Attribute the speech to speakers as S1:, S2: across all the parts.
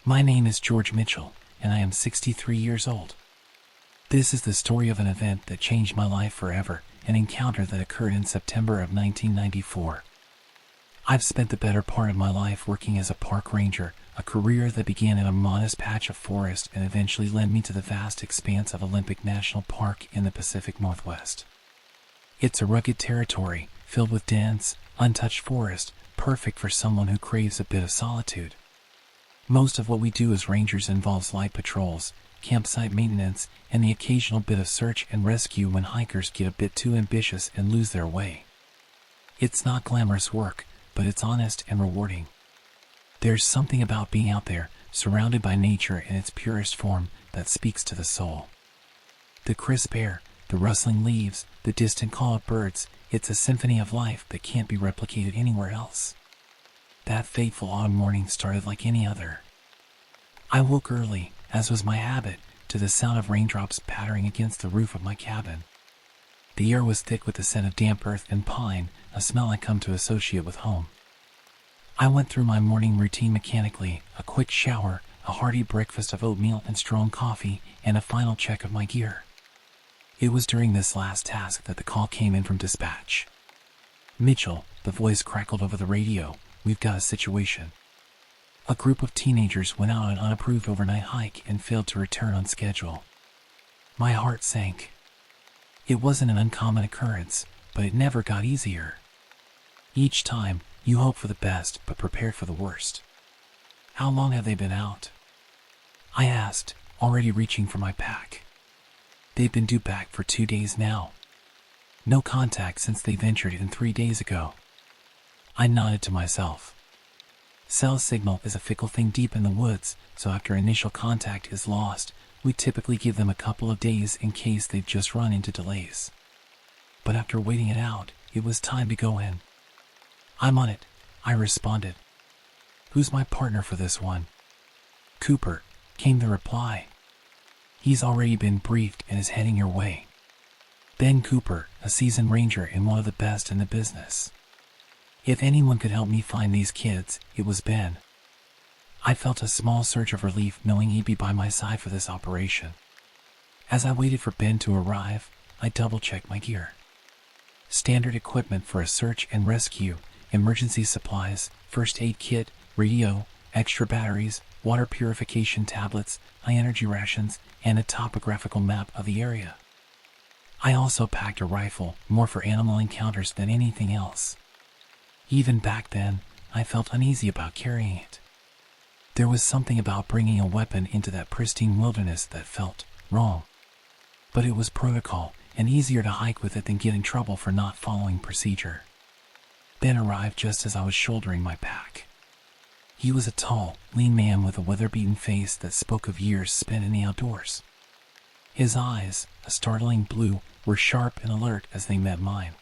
S1: My name is George Mitchell, and I am 63 years old. This is the story of an event that changed my life forever, an encounter that occurred in September of 1994. I've spent the better part of my life working as a park ranger, a career that began in a modest patch of forest and eventually led me to the vast expanse of Olympic National Park in the Pacific Northwest. It's a rugged territory, filled with dense, untouched forest, perfect for someone who craves a bit of solitude. Most of what we do as rangers involves light patrols, campsite maintenance, and the occasional bit of search and rescue when hikers get a bit too ambitious and lose their way. It's not glamorous work, but it's honest and rewarding. There's something about being out there, surrounded by nature in its purest form, that speaks to the soul. The crisp air, the rustling leaves, the distant call of birds, it's a symphony of life that can't be replicated anywhere else. That fateful autumn morning started like any other. I woke early, as was my habit, to the sound of raindrops pattering against the roof of my cabin. The air was thick with the scent of damp earth and pine, a smell I come to associate with home. I went through my morning routine mechanically, a quick shower, a hearty breakfast of oatmeal and strong coffee, and a final check of my gear. It was during this last task that the call came in from dispatch. "Mitchell," the voice crackled over the radio, "we've got a situation. A group of teenagers went out on an unapproved overnight hike and failed to return on schedule." My heart sank. It wasn't an uncommon occurrence, but it never got easier. Each time, you hope for the best but prepare for the worst. "How long have they been out?" I asked, already reaching for my pack. "They've been due back for 2 days now. No contact since they ventured in 3 days ago." I nodded to myself. Cell signal is a fickle thing deep in the woods, so after initial contact is lost, we typically give them a couple of days in case they've just run into delays. But after waiting it out, it was time to go in. "I'm on it," I responded. "Who's my partner for this one?" "Cooper," came the reply. "He's already been briefed and is heading your way. Ben Cooper, a seasoned ranger and one of the best in the business. If anyone could help me find these kids, it was Ben." I felt a small surge of relief knowing he'd be by my side for this operation. As I waited for Ben to arrive, I double-checked my gear. Standard equipment for a search and rescue, emergency supplies, first aid kit, radio, extra batteries, water purification tablets, high energy rations, and a topographical map of the area. I also packed a rifle, more for animal encounters than anything else. Even back then, I felt uneasy about carrying it. There was something about bringing a weapon into that pristine wilderness that felt wrong. But it was protocol, and easier to hike with it than get in trouble for not following procedure. Ben arrived just as I was shouldering my pack. He was a tall, lean man with a weather-beaten face that spoke of years spent in the outdoors. His eyes, a startling blue, were sharp and alert as they met mine.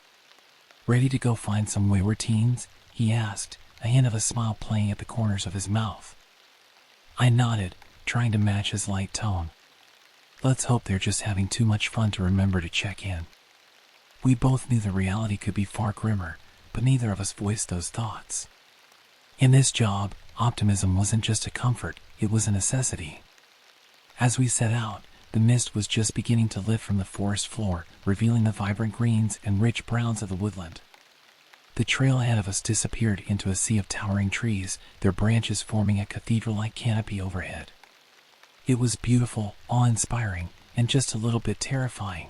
S1: "Ready to go find some wayward teens?" he asked, a hint of a smile playing at the corners of his mouth. I nodded, trying to match his light tone. "Let's hope they're just having too much fun to remember to check in." We both knew the reality could be far grimmer, but neither of us voiced those thoughts. In this job, optimism wasn't just a comfort, it was a necessity. As we set out, the mist was just beginning to lift from the forest floor, revealing the vibrant greens and rich browns of the woodland. The trail ahead of us disappeared into a sea of towering trees, their branches forming a cathedral-like canopy overhead. It was beautiful, awe-inspiring, and just a little bit terrifying.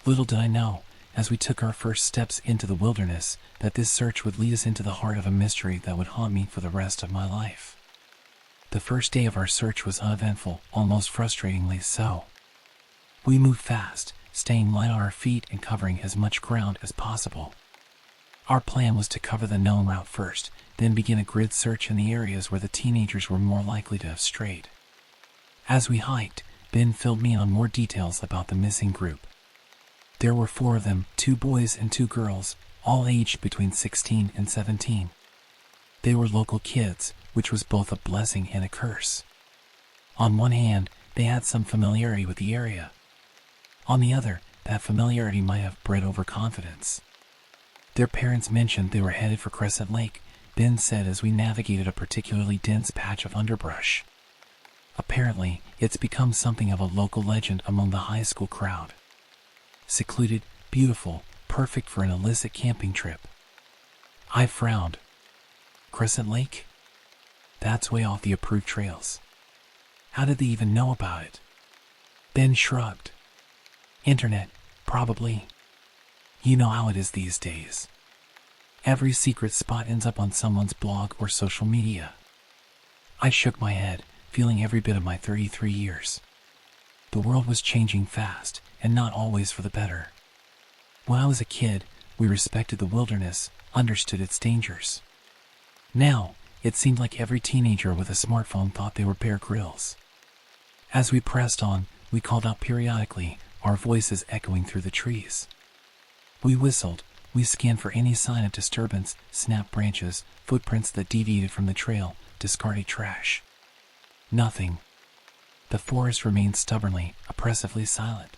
S1: Little did I know, as we took our first steps into the wilderness, that this search would lead us into the heart of a mystery that would haunt me for the rest of my life. The first day of our search was uneventful, almost frustratingly so. We moved fast, staying light on our feet and covering as much ground as possible. Our plan was to cover the known route first, then begin a grid search in the areas where the teenagers were more likely to have strayed. As we hiked, Ben filled me in on more details about the missing group. There were 4 of them, 2 boys and 2 girls, all aged between 16 and 17. They were local kids, which was both a blessing and a curse. On one hand, they had some familiarity with the area. On the other, that familiarity might have bred overconfidence. Their parents mentioned they were headed for Crescent Lake, Ben said as we navigated a particularly dense patch of underbrush. Apparently, it's become something of a local legend among the high school crowd. Secluded, beautiful, perfect for an illicit camping trip. I frowned. Crescent Lake? That's way off the approved trails. How did they even know about it? Ben shrugged. Internet, probably. You know how it is these days. Every secret spot ends up on someone's blog or social media. I shook my head, feeling every bit of my 33 years. The world was changing fast, and not always for the better. When I was a kid, we respected the wilderness, understood its dangers. Now, it seemed like every teenager with a smartphone thought they were Bear Grylls. As we pressed on, we called out periodically, our voices echoing through the trees. We whistled, we scanned for any sign of disturbance, snapped branches, footprints that deviated from the trail, discarded trash. Nothing. The forest remained stubbornly, oppressively silent.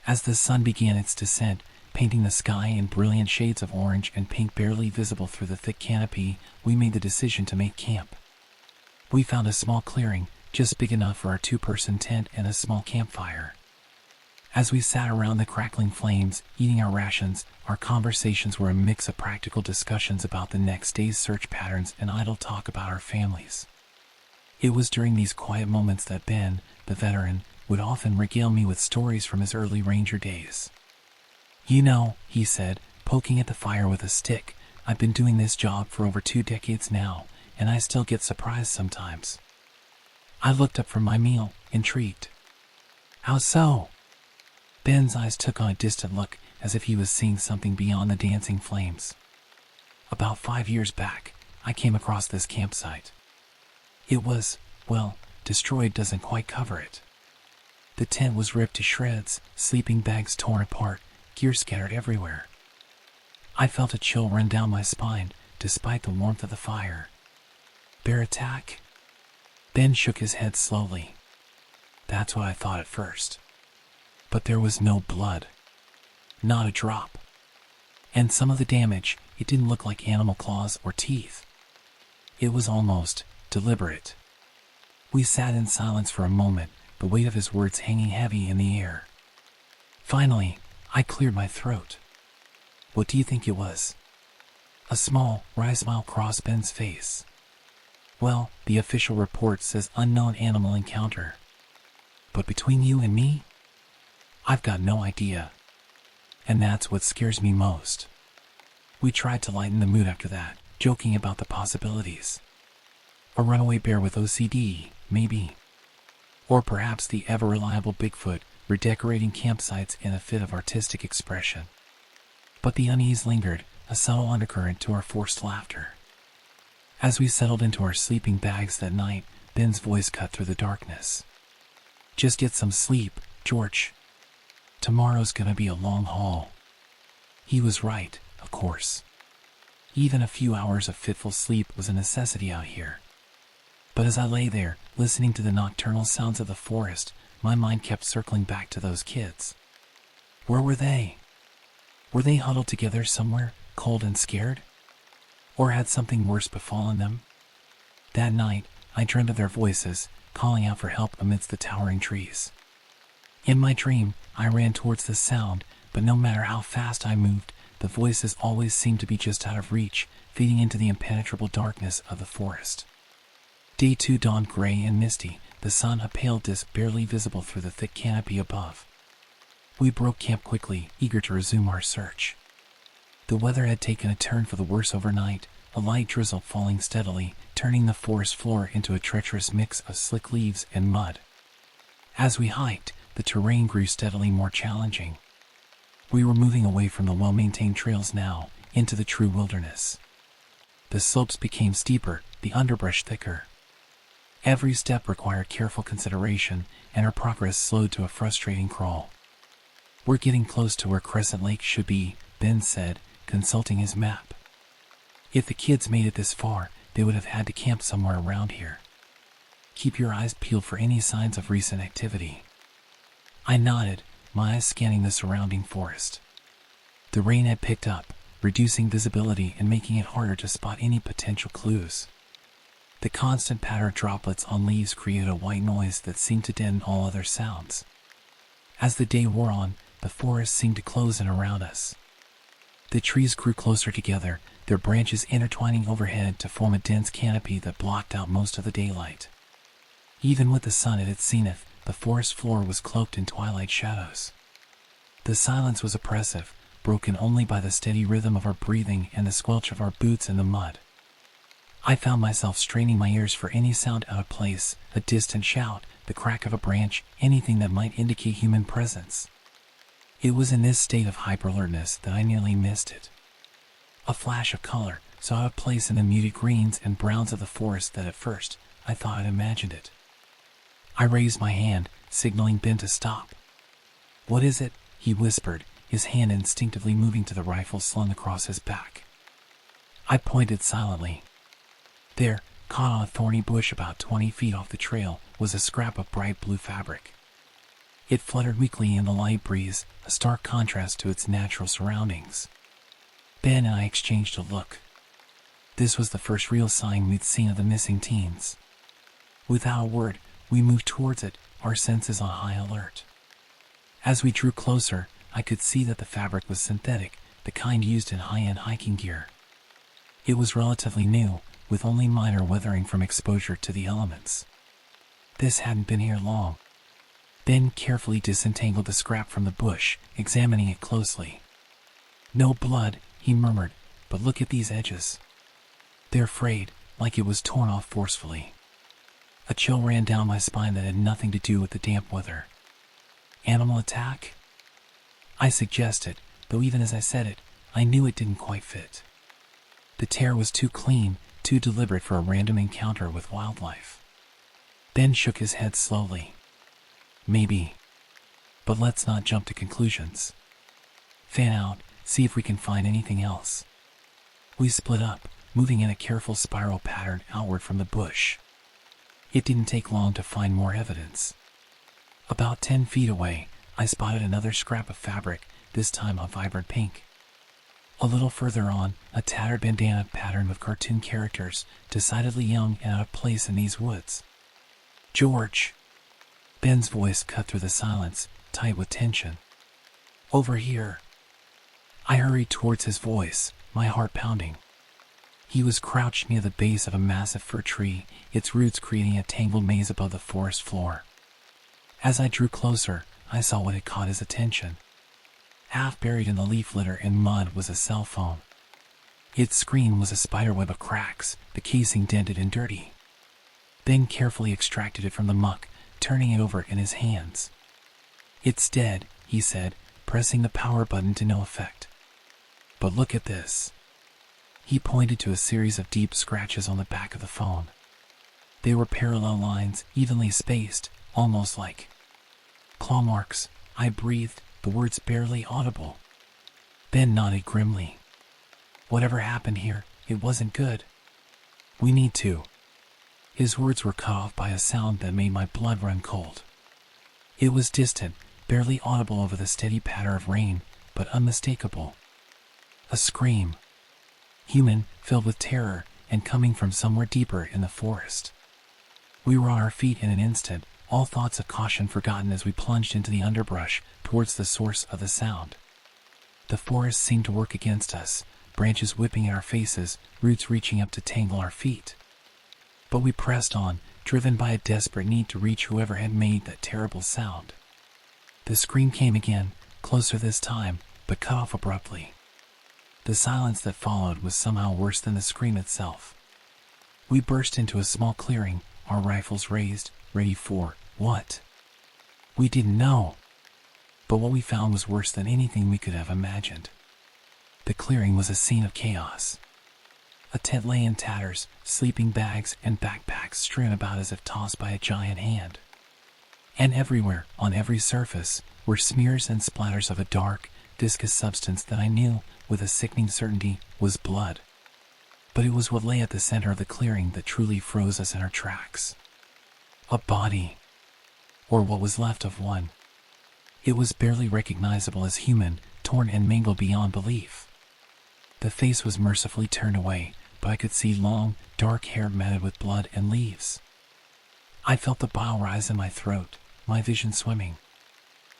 S1: As the sun began its descent, painting the sky in brilliant shades of orange and pink barely visible through the thick canopy, we made the decision to make camp. We found a small clearing, just big enough for our two-person tent and a small campfire. As we sat around the crackling flames, eating our rations, our conversations were a mix of practical discussions about the next day's search patterns and idle talk about our families. It was during these quiet moments that Ben, the veteran, would often regale me with stories from his early ranger days. You know, he said, poking at the fire with a stick, I've been doing this job for over 2 decades now, and I still get surprised sometimes. I looked up from my meal, intrigued. How so? Ben's eyes took on a distant look, as if he was seeing something beyond the dancing flames. About 5 years back, I came across this campsite. It was, well, destroyed doesn't quite cover it. The tent was ripped to shreds, sleeping bags torn apart, gear scattered everywhere. I felt a chill run down my spine, despite the warmth of the fire. Bear attack? Ben shook his head slowly. That's what I thought at first. But there was no blood. Not a drop. And some of the damage, it didn't look like animal claws or teeth. It was almost deliberate. We sat in silence for a moment, the weight of his words hanging heavy in the air. Finally, I cleared my throat. What do you think it was? A small, wry smile crossed Ben's face. Well, the official report says unknown animal encounter. But between you and me, I've got no idea. And that's what scares me most. We tried to lighten the mood after that, joking about the possibilities. A runaway bear with OCD, maybe. Or perhaps the ever-reliable Bigfoot, redecorating campsites in a fit of artistic expression. But the unease lingered, a subtle undercurrent to our forced laughter. As we settled into our sleeping bags that night, Ben's voice cut through the darkness. Just get some sleep, George. Tomorrow's gonna be a long haul. He was right, of course. Even a few hours of fitful sleep was a necessity out here. But as I lay there, listening to the nocturnal sounds of the forest, my mind kept circling back to those kids. Where were they? Were they huddled together somewhere, cold and scared? Or had something worse befallen them? That night, I dreamed of their voices, calling out for help amidst the towering trees. In my dream, I ran towards the sound, but no matter how fast I moved, the voices always seemed to be just out of reach, fading into the impenetrable darkness of the forest. Day 2 dawned gray and misty, the sun a pale disk barely visible through the thick canopy above. We broke camp quickly, eager to resume our search. The weather had taken a turn for the worse overnight, a light drizzle falling steadily, turning the forest floor into a treacherous mix of slick leaves and mud. As we hiked, the terrain grew steadily more challenging. We were moving away from the well-maintained trails now, into the true wilderness. The slopes became steeper, the underbrush thicker. Every step required careful consideration, and our progress slowed to a frustrating crawl. We're getting close to where Crescent Lake should be, Ben said, consulting his map. If the kids made it this far, they would have had to camp somewhere around here. Keep your eyes peeled for any signs of recent activity. I nodded, my eyes scanning the surrounding forest. The rain had picked up, reducing visibility and making it harder to spot any potential clues. The constant patter of droplets on leaves created a white noise that seemed to deaden all other sounds. As the day wore on, the forest seemed to close in around us. The trees grew closer together, their branches intertwining overhead to form a dense canopy that blocked out most of the daylight. Even with the sun at its zenith, the forest floor was cloaked in twilight shadows. The silence was oppressive, broken only by the steady rhythm of our breathing and the squelch of our boots in the mud. I found myself straining my ears for any sound out of place, a distant shout, the crack of a branch, anything that might indicate human presence. It was in this state of hyper-alertness that I nearly missed it. A flash of color, so out of place in the muted greens and browns of the forest that at first I thought I'd imagined it. I raised my hand, signaling Ben to stop. "What is it?" he whispered, his hand instinctively moving to the rifle slung across his back. I pointed silently. There, caught on a thorny bush about 20 feet off the trail, was a scrap of bright blue fabric. It fluttered weakly in the light breeze, a stark contrast to its natural surroundings. Ben and I exchanged a look. This was the first real sign we'd seen of the missing teens. Without a word, we moved towards it, our senses on high alert. As we drew closer, I could see that the fabric was synthetic, the kind used in high-end hiking gear. It was relatively new, with only minor weathering from exposure to the elements. This hadn't been here long. Ben carefully disentangled the scrap from the bush, examining it closely. "No blood," he murmured, "but look at these edges. They're frayed, like it was torn off forcefully." A chill ran down my spine that had nothing to do with the damp weather. "Animal attack?" I suggested, though even as I said it, I knew it didn't quite fit. The tear was too clean, too deliberate for a random encounter with wildlife. Ben shook his head slowly. "Maybe. But let's not jump to conclusions. Fan out, see if we can find anything else." We split up, moving in a careful spiral pattern outward from the bush. It didn't take long to find more evidence. About 10 feet away, I spotted another scrap of fabric, this time a vibrant pink. A little further on, a tattered bandana patterned with cartoon characters, decidedly young and out of place in these woods. "George!" Ben's voice cut through the silence, tight with tension. "Over here." I hurried towards his voice, my heart pounding. He was crouched near the base of a massive fir tree, its roots creating a tangled maze above the forest floor. As I drew closer, I saw what had caught his attention. Half buried in the leaf litter and mud was a cell phone. Its screen was a spiderweb of cracks, the casing dented and dirty. Ben carefully extracted it from the muck, turning it over in his hands. "It's dead," he said, pressing the power button to no effect. "But look at this." He pointed to a series of deep scratches on the back of the phone. They were parallel lines, evenly spaced, almost like claw marks. I breathed, the words barely audible. Ben nodded grimly. "Whatever happened here, it wasn't good. We need to." His words were cut off by a sound that made my blood run cold. It was distant, barely audible over the steady patter of rain, but unmistakable. A scream. Human, filled with terror, and coming from somewhere deeper in the forest. We were on our feet in an instant, all thoughts of caution forgotten as we plunged into the underbrush towards the source of the sound. The forest seemed to work against us, branches whipping in our faces, roots reaching up to tangle our feet. But we pressed on, driven by a desperate need to reach whoever had made that terrible sound. The scream came again, closer this time, but cut off abruptly. The silence that followed was somehow worse than the scream itself. We burst into a small clearing, our rifles raised, ready for what? We didn't know. But what we found was worse than anything we could have imagined. The clearing was a scene of chaos. A tent lay in tatters, sleeping bags and backpacks strewn about as if tossed by a giant hand. And everywhere, on every surface, were smears and splatters of a dark, viscous substance that I knew, with a sickening certainty, was blood. But it was what lay at the center of the clearing that truly froze us in our tracks. A body. Or what was left of one. It was barely recognizable as human, torn and mangled beyond belief. The face was mercifully turned away, but I could see long, dark hair matted with blood and leaves. I felt the bile rise in my throat, my vision swimming.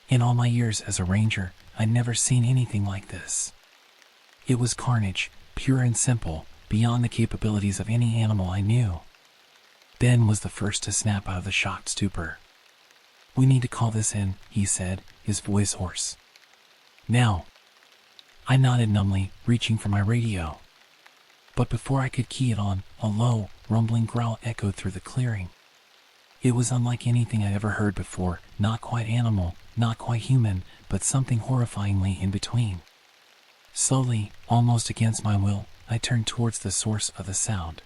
S1: In all my years as a ranger, I'd never seen anything like this. It was carnage, pure and simple, beyond the capabilities of any animal I knew. Ben was the first to snap out of the shocked stupor. "We need to call this in," he said, his voice hoarse. "Now." I nodded numbly, reaching for my radio. But before I could key it on, a low, rumbling growl echoed through the clearing. It was unlike anything I'd ever heard before, not quite animal, not quite human, but something horrifyingly in between. Slowly, almost against my will, I turned towards the source of the sound.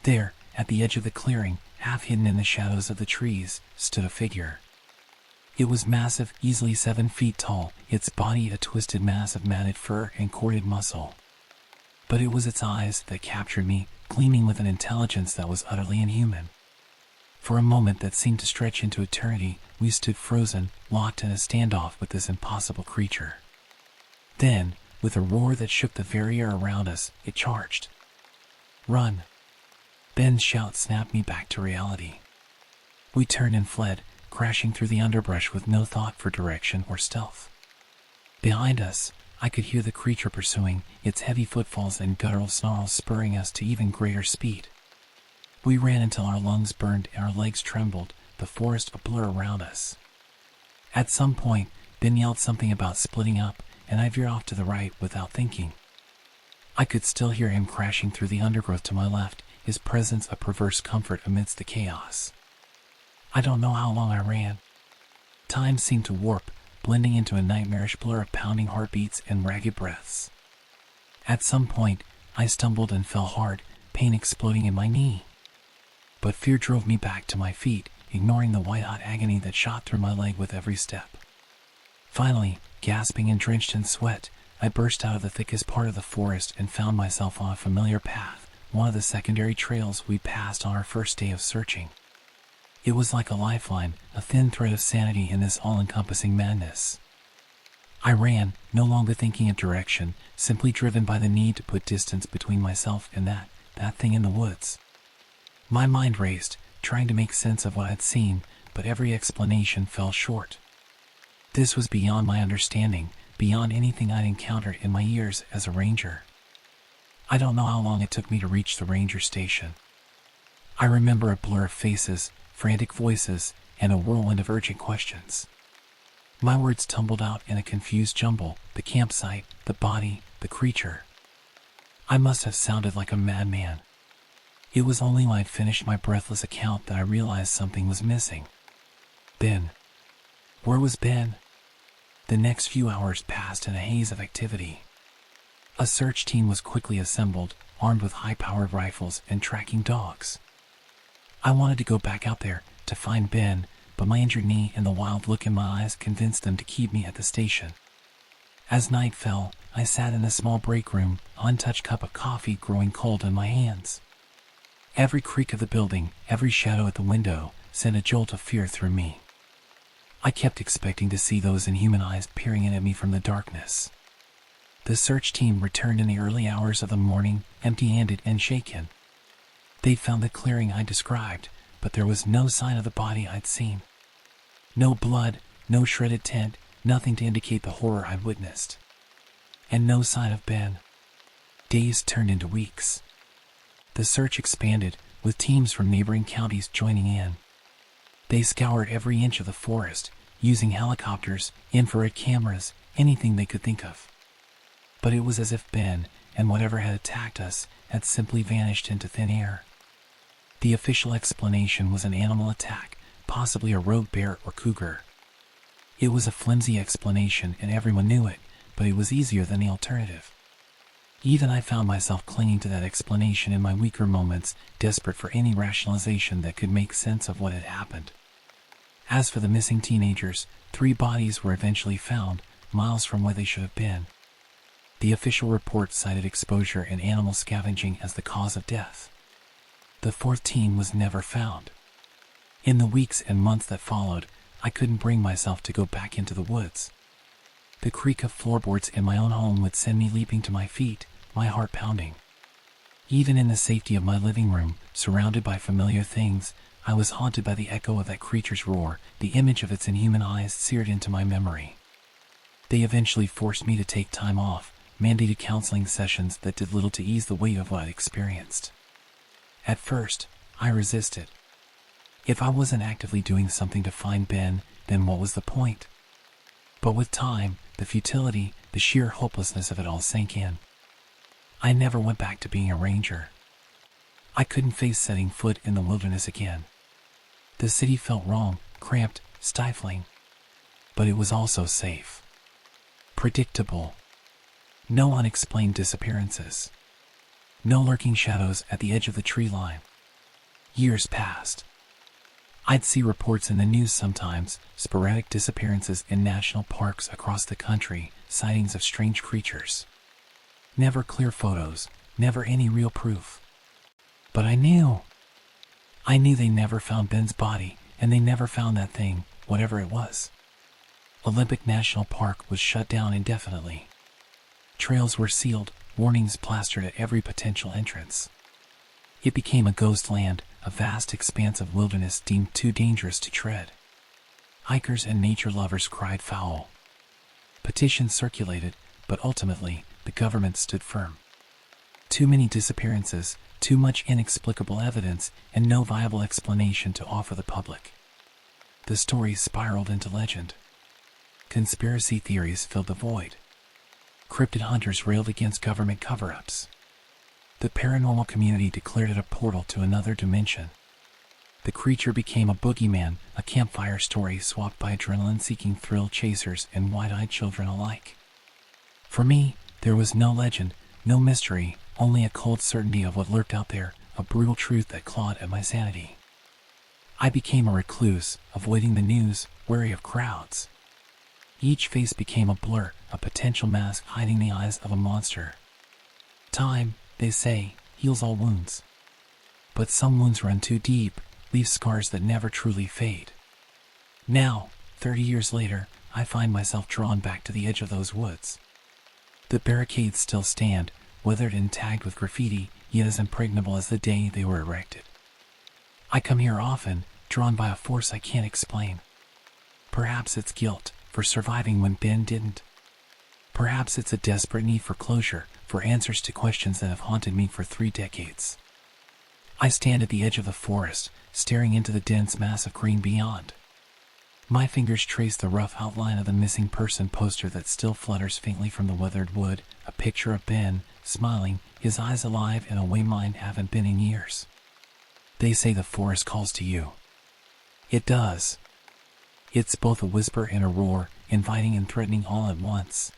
S1: There, at the edge of the clearing, half hidden in the shadows of the trees, stood a figure. It was massive, easily 7 feet tall, its body a twisted mass of matted fur and corded muscle. But it was its eyes that captured me, gleaming with an intelligence that was utterly inhuman. For a moment that seemed to stretch into eternity, we stood frozen, locked in a standoff with this impossible creature. Then, with a roar that shook the very air around us, it charged. "Run!" Ben's shout snapped me back to reality. We turned and fled, crashing through the underbrush with no thought for direction or stealth. Behind us, I could hear the creature pursuing, its heavy footfalls and guttural snarls spurring us to even greater speed. We ran until our lungs burned and our legs trembled, the forest a blur around us. At some point, Ben yelled something about splitting up, and I veered off to the right without thinking. I could still hear him crashing through the undergrowth to my left, his presence a perverse comfort amidst the chaos. I don't know how long I ran. Time seemed to warp, blending into a nightmarish blur of pounding heartbeats and ragged breaths. At some point, I stumbled and fell hard, pain exploding in my knee. But fear drove me back to my feet, ignoring the white-hot agony that shot through my leg with every step. Finally, gasping and drenched in sweat, I burst out of the thickest part of the forest and found myself on a familiar path, one of the secondary trails we passed on our first day of searching. It was like a lifeline, a thin thread of sanity in this all-encompassing madness. I ran, no longer thinking of direction, simply driven by the need to put distance between myself and that thing in the woods. My mind raced, trying to make sense of what I'd seen, but every explanation fell short. This was beyond my understanding, beyond anything I'd encountered in my years as a ranger. I don't know how long it took me to reach the ranger station. I remember a blur of faces, frantic voices, and a whirlwind of urgent questions. My words tumbled out in a confused jumble, the campsite, the body, the creature. I must have sounded like a madman. It was only when I'd finished my breathless account that I realized something was missing. Ben. Where was Ben? The next few hours passed in a haze of activity. A search team was quickly assembled, armed with high-powered rifles and tracking dogs. I wanted to go back out there to find Ben, but my injured knee and the wild look in my eyes convinced them to keep me at the station. As night fell, I sat in a small break room, an untouched cup of coffee growing cold in my hands. Every creak of the building, every shadow at the window, sent a jolt of fear through me. I kept expecting to see those inhuman eyes peering in at me from the darkness. The search team returned in the early hours of the morning, empty-handed and shaken. They'd found the clearing I described, but there was no sign of the body I'd seen. No blood, no shredded tent, nothing to indicate the horror I'd witnessed. And no sign of Ben. Days turned into weeks. The search expanded, with teams from neighboring counties joining in. They scoured every inch of the forest, using helicopters, infrared cameras, anything they could think of. But it was as if Ben, and whatever had attacked us, had simply vanished into thin air. The official explanation was an animal attack, possibly a rogue bear or cougar. It was a flimsy explanation and everyone knew it, but it was easier than the alternative. Even I found myself clinging to that explanation in my weaker moments, desperate for any rationalization that could make sense of what had happened. As for the missing teenagers, 3 bodies were eventually found, miles from where they should have been. The official report cited exposure and animal scavenging as the cause of death. The 4th teen was never found. In the weeks and months that followed, I couldn't bring myself to go back into the woods. The creak of floorboards in my own home would send me leaping to my feet, my heart pounding. Even in the safety of my living room, surrounded by familiar things, I was haunted by the echo of that creature's roar, the image of its inhuman eyes seared into my memory. They eventually forced me to take time off, mandated counseling sessions that did little to ease the weight of what I experienced. At first, I resisted. If I wasn't actively doing something to find Ben, then what was the point? But with time, the futility, the sheer hopelessness of it all sank in. I never went back to being a ranger. I couldn't face setting foot in the wilderness again. The city felt wrong, cramped, stifling. But it was also safe. Predictable. No unexplained disappearances. No lurking shadows at the edge of the tree line. Years passed. I'd see reports in the news sometimes, sporadic disappearances in national parks across the country, sightings of strange creatures. Never clear photos, never any real proof. But I knew they never found Ben's body, and they never found that thing, whatever it was. Olympic National Park was shut down indefinitely. Trails were sealed, warnings plastered at every potential entrance. It became a ghost land, a vast expanse of wilderness deemed too dangerous to tread. Hikers and nature lovers cried foul. Petitions circulated, but ultimately, the government stood firm. Too many disappearances, too much inexplicable evidence, and no viable explanation to offer the public. The story spiraled into legend. Conspiracy theories filled the void. Cryptid hunters railed against government cover-ups. The paranormal community declared it a portal to another dimension. The creature became a boogeyman, a campfire story swapped by adrenaline-seeking thrill chasers and wide-eyed children alike. For me, there was no legend, no mystery, only a cold certainty of what lurked out there, a brutal truth that clawed at my sanity. I became a recluse, avoiding the news, wary of crowds. Each face became a blur, a potential mask hiding the eyes of a monster. Time, they say, heals all wounds. But some wounds run too deep, leave scars that never truly fade. Now, 30 years later, I find myself drawn back to the edge of those woods. The barricades still stand, weathered and tagged with graffiti, yet as impregnable as the day they were erected. I come here often, drawn by a force I can't explain. Perhaps it's guilt, for surviving when Ben didn't. Perhaps it's a desperate need for closure, for answers to questions that have haunted me for 3 decades. I stand at the edge of the forest, staring into the dense mass of green beyond. My fingers trace the rough outline of the missing person poster that still flutters faintly from the weathered wood, a picture of Ben, smiling, his eyes alive in a way mine haven't been in years. They say the forest calls to you. It does. It's both a whisper and a roar, inviting and threatening all at once.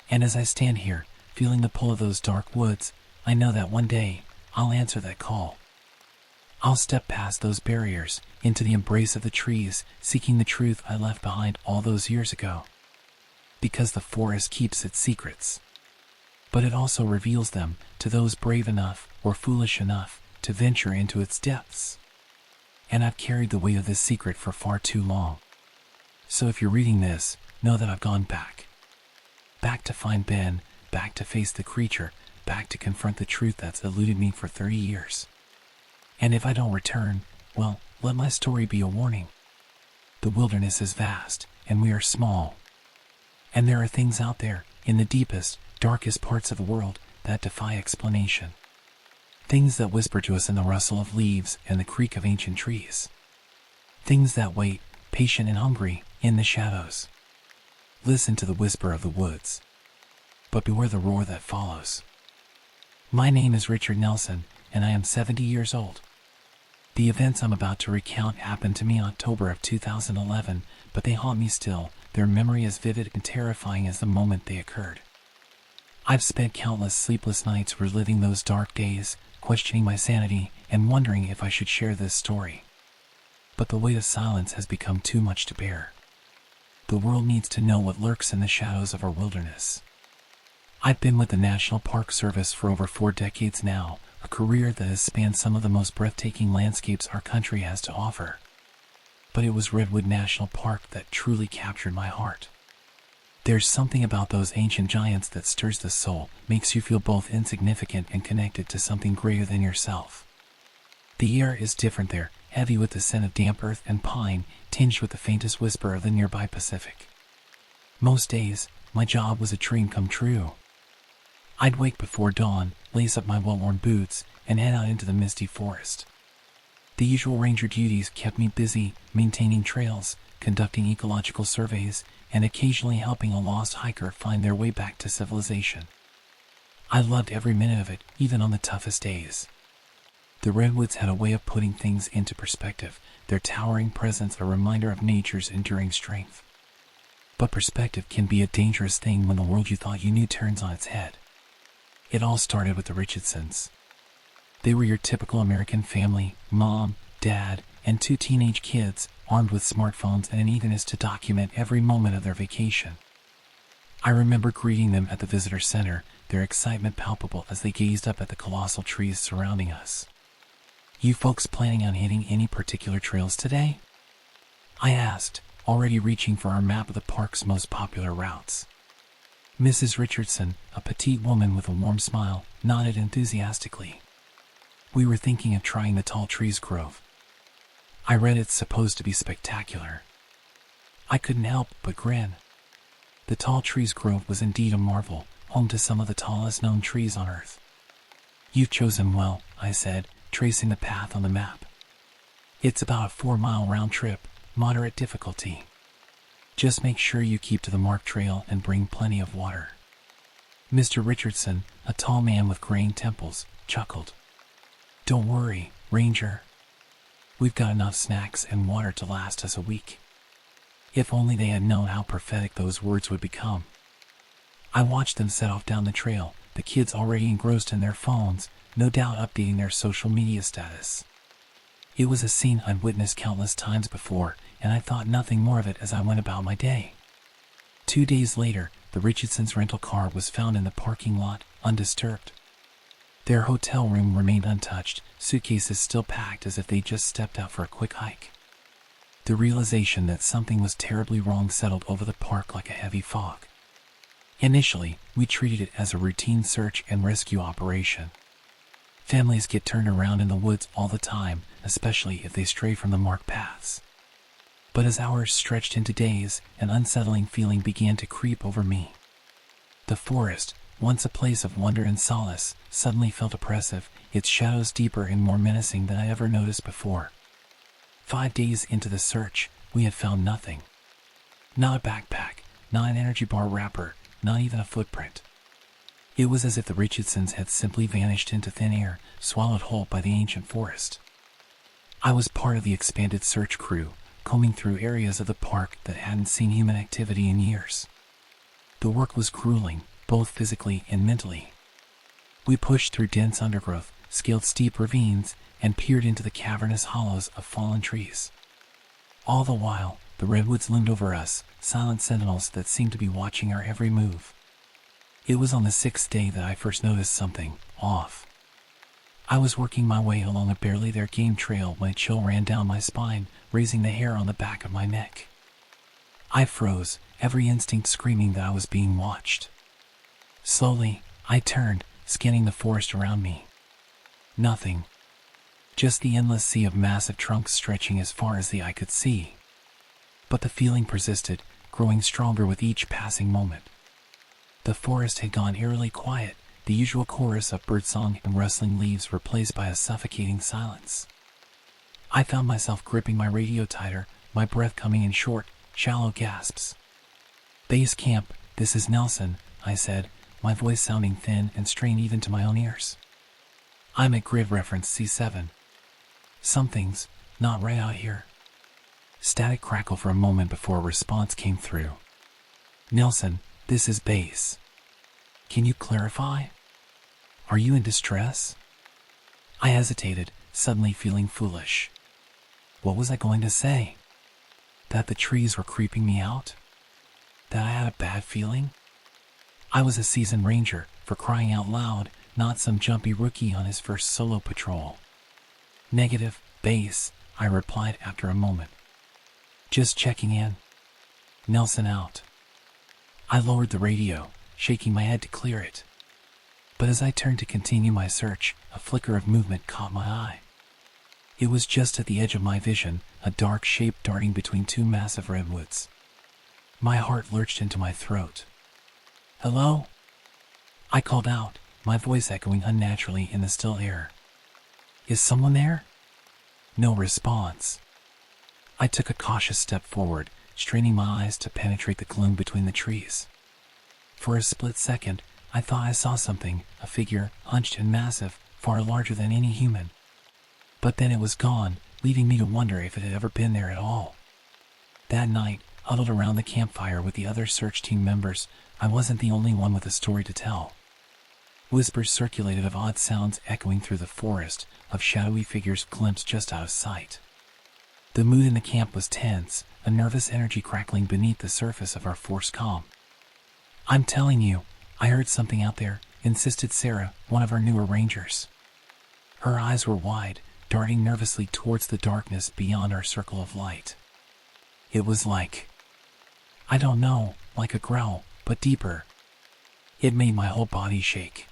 S1: And as I stand here, feeling the pull of those dark woods, I know that one day, I'll answer that call. I'll step past those barriers, into the embrace of the trees, seeking the truth I left behind all those years ago. Because the forest keeps its secrets. But it also reveals them to those brave enough or foolish enough to venture into its depths. And I've carried the weight of this secret for far too long. So if you're reading this, know that I've gone back. Back to find Ben, back to face the creature, back to confront the truth that's eluded me for 30 years. And if I don't return, well, let my story be a warning. The wilderness is vast, and we are small. And there are things out there, in the deepest, darkest parts of the world, that defy explanation. Things that whisper to us in the rustle of leaves and the creak of ancient trees. Things that wait, patient and hungry, in the shadows. Listen to the whisper of the woods. But beware the roar that follows. My name is Richard Nelson, and I am 70 years old. The events I'm about to recount happened to me in October of 2011, but they haunt me still, their memory as vivid and terrifying as the moment they occurred. I've spent countless sleepless nights reliving those dark days, questioning my sanity, and wondering if I should share this story. But the weight of silence has become too much to bear. The world needs to know what lurks in the shadows of our wilderness. I've been with the National Park Service for over 4 decades now, a career that has spanned some of the most breathtaking landscapes our country has to offer. But it was Redwood National Park that truly captured my heart. There's something about those ancient giants that stirs the soul, makes you feel both insignificant and connected to something greater than yourself. The air is different there, heavy with the scent of damp earth and pine, tinged with the faintest whisper of the nearby Pacific. Most days, my job was a dream come true. I'd wake before dawn, lace up my well-worn boots, and head out into the misty forest. The usual ranger duties kept me busy, maintaining trails, conducting ecological surveys, and occasionally helping a lost hiker find their way back to civilization. I loved every minute of it, even on the toughest days. The redwoods had a way of putting things into perspective, their towering presence a reminder of nature's enduring strength. But perspective can be a dangerous thing when the world you thought you knew turns on its head. It all started with the Richardsons. They were your typical American family, mom, dad, and 2 teenage kids, armed with smartphones and an eagerness to document every moment of their vacation. I remember greeting them at the visitor center, their excitement palpable as they gazed up at the colossal trees surrounding us. "You folks planning on hitting any particular trails today?" I asked, already reaching for our map of the park's most popular routes. Mrs. Richardson, a petite woman with a warm smile, nodded enthusiastically. "We were thinking of trying the Tall Trees Grove. I read it's supposed to be spectacular." I couldn't help but grin. The Tall Trees Grove was indeed a marvel, home to some of the tallest known trees on Earth. "You've chosen well," I said, tracing the path on the map. "It's about a 4-mile round trip, moderate difficulty. Just make sure you keep to the marked trail and bring plenty of water." Mr. Richardson, a tall man with graying temples, chuckled. "Don't worry, Ranger. We've got enough snacks and water to last us a week." If only they had known how prophetic those words would become. I watched them set off down the trail, the kids already engrossed in their phones, no doubt updating their social media status. It was a scene I'd witnessed countless times before, and I thought nothing more of it as I went about my day. 2 days later, the Richardsons' rental car was found in the parking lot, undisturbed. Their hotel room remained untouched, suitcases still packed as if they'd just stepped out for a quick hike. The realization that something was terribly wrong settled over the park like a heavy fog. Initially, we treated it as a routine search and rescue operation. Families get turned around in the woods all the time, especially if they stray from the marked paths. But as hours stretched into days, an unsettling feeling began to creep over me. The forest, once a place of wonder and solace, suddenly felt oppressive, its shadows deeper and more menacing than I ever noticed before. 5 days into the search, we had found nothing. Not a backpack, not an energy bar wrapper, not even a footprint. It was as if the Richardsons had simply vanished into thin air, swallowed whole by the ancient forest. I was part of the expanded search crew, combing through areas of the park that hadn't seen human activity in years. The work was grueling, both physically and mentally. We pushed through dense undergrowth, scaled steep ravines, and peered into the cavernous hollows of fallen trees. All the while, the redwoods loomed over us, silent sentinels that seemed to be watching our every move. It was on the 6th day that I first noticed something off. I was working my way along a barely there game trail when a chill ran down my spine, raising the hair on the back of my neck. I froze, every instinct screaming that I was being watched. Slowly, I turned, scanning the forest around me. Nothing. Just the endless sea of massive trunks stretching as far as the eye could see. But the feeling persisted, growing stronger with each passing moment. The forest had gone eerily quiet, the usual chorus of birdsong and rustling leaves replaced by a suffocating silence. I found myself gripping my radio tighter, my breath coming in short, shallow gasps. "Base camp, this is Nelson," I said, my voice sounding thin and strained even to my own ears. "I'm at grid reference C7. Something's not right out here." Static crackled for a moment before a response came through. "Nelson, this is base. Can you clarify? Are you in distress?" I hesitated, suddenly feeling foolish. What was I going to say? That the trees were creeping me out? That I had a bad feeling? I was a seasoned ranger, for crying out loud, not some jumpy rookie on his first solo patrol. "Negative, base," I replied after a moment. "Just checking in. Nelson out." I lowered the radio, shaking my head to clear it. But as I turned to continue my search, a flicker of movement caught my eye. It was just at the edge of my vision, a dark shape darting between two massive redwoods. My heart lurched into my throat. "Hello?" I called out, my voice echoing unnaturally in the still air. "Is someone there?" No response. I took a cautious step forward, straining my eyes to penetrate the gloom between the trees. For a split second, I thought I saw something, a figure, hunched and massive, far larger than any human. But then it was gone, leaving me to wonder if it had ever been there at all. That night, huddled around the campfire with the other search team members, I wasn't the only one with a story to tell. Whispers circulated of odd sounds echoing through the forest, of shadowy figures glimpsed just out of sight. The mood in the camp was tense, a nervous energy crackling beneath the surface of our forced calm. "I'm telling you, I heard something out there," insisted Sarah, one of our newer rangers. Her eyes were wide, darting nervously towards the darkness beyond our circle of light. It was I don't know, like a growl, but deeper. It made my whole body shake.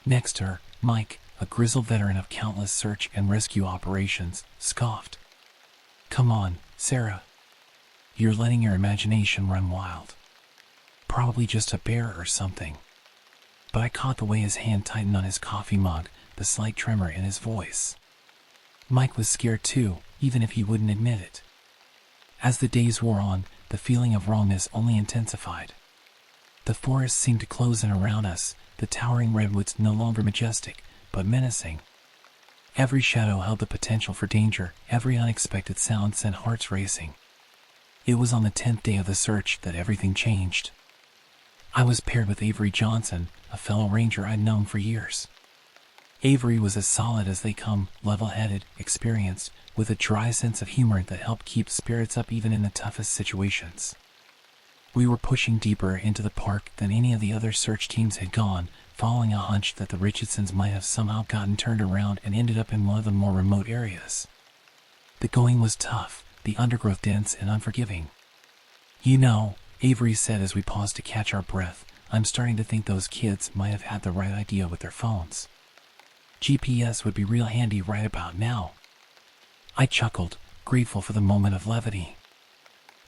S1: Next to her, Mike, a grizzled veteran of countless search and rescue operations, scoffed. "Come on, Sarah. You're letting your imagination run wild. Probably just a bear or something." But I caught the way his hand tightened on his coffee mug, the slight tremor in his voice. Mike was scared too, even if he wouldn't admit it. As the days wore on, the feeling of wrongness only intensified. The forest seemed to close in around us, the towering redwoods no longer majestic, but menacing. Every shadow held the potential for danger, every unexpected sound sent hearts racing. It was on the 10th day of the search that everything changed. I was paired with Avery Johnson, a fellow ranger I'd known for years. Avery was as solid as they come, level-headed, experienced, with a dry sense of humor that helped keep spirits up even in the toughest situations. We were pushing deeper into the park than any of the other search teams had gone, following a hunch that the Richardsons might have somehow gotten turned around and ended up in one of the more remote areas. The going was tough, the undergrowth dense and unforgiving. "You know," Avery said as we paused to catch our breath, "I'm starting to think those kids might have had the right idea with their phones. GPS would be real handy right about now." I chuckled, grateful for the moment of levity.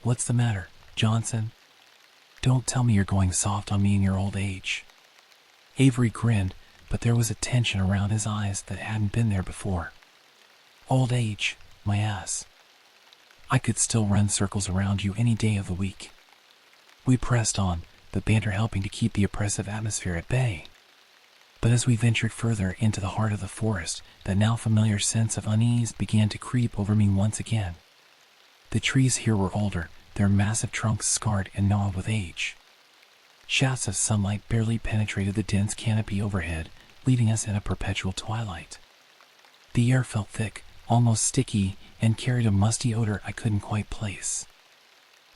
S1: "What's the matter, Johnson? Don't tell me you're going soft on me in your old age." Avery grinned, but there was a tension around his eyes that hadn't been there before. "Old age, my ass. I could still run circles around you any day of the week." We pressed on, the banter helping to keep the oppressive atmosphere at bay. But as we ventured further into the heart of the forest, that now familiar sense of unease began to creep over me once again. The trees here were older, their massive trunks scarred and gnawed with age. Shafts of sunlight barely penetrated the dense canopy overhead, leaving us in a perpetual twilight. The air felt thick, almost sticky, and carried a musty odor I couldn't quite place.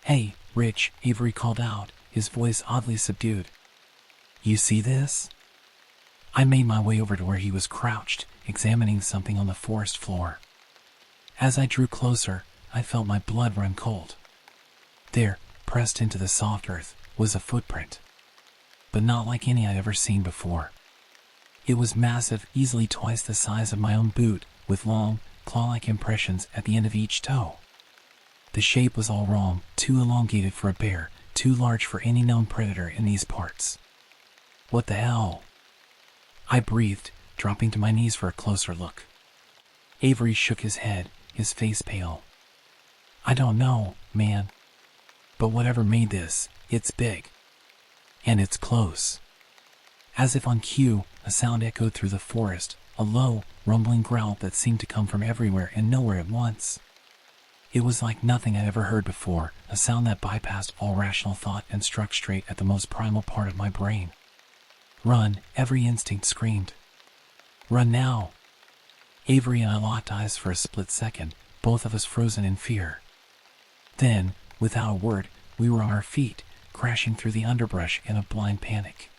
S1: "Hey, Rich," Avery called out, his voice oddly subdued. "You see this?" I made my way over to where he was crouched, examining something on the forest floor. As I drew closer, I felt my blood run cold. There, pressed into the soft earth, was a footprint. But not like any I'd ever seen before. It was massive, easily twice the size of my own boot, with long, claw-like impressions at the end of each toe. The shape was all wrong, too elongated for a bear, too large for any known predator in these parts. "What the hell?" I breathed, dropping to my knees for a closer look. Avery shook his head, his face pale. "I don't know, man. But whatever made this, it's big. And it's close." As if on cue, a sound echoed through the forest, a low, rumbling growl that seemed to come from everywhere and nowhere at once. It was like nothing I'd ever heard before, a sound that bypassed all rational thought and struck straight at the most primal part of my brain. "Run," every instinct screamed. "Run now." Avery and I locked eyes for a split second, both of us frozen in fear. Then, without a word, we were on our feet, crashing through the underbrush in a blind panic.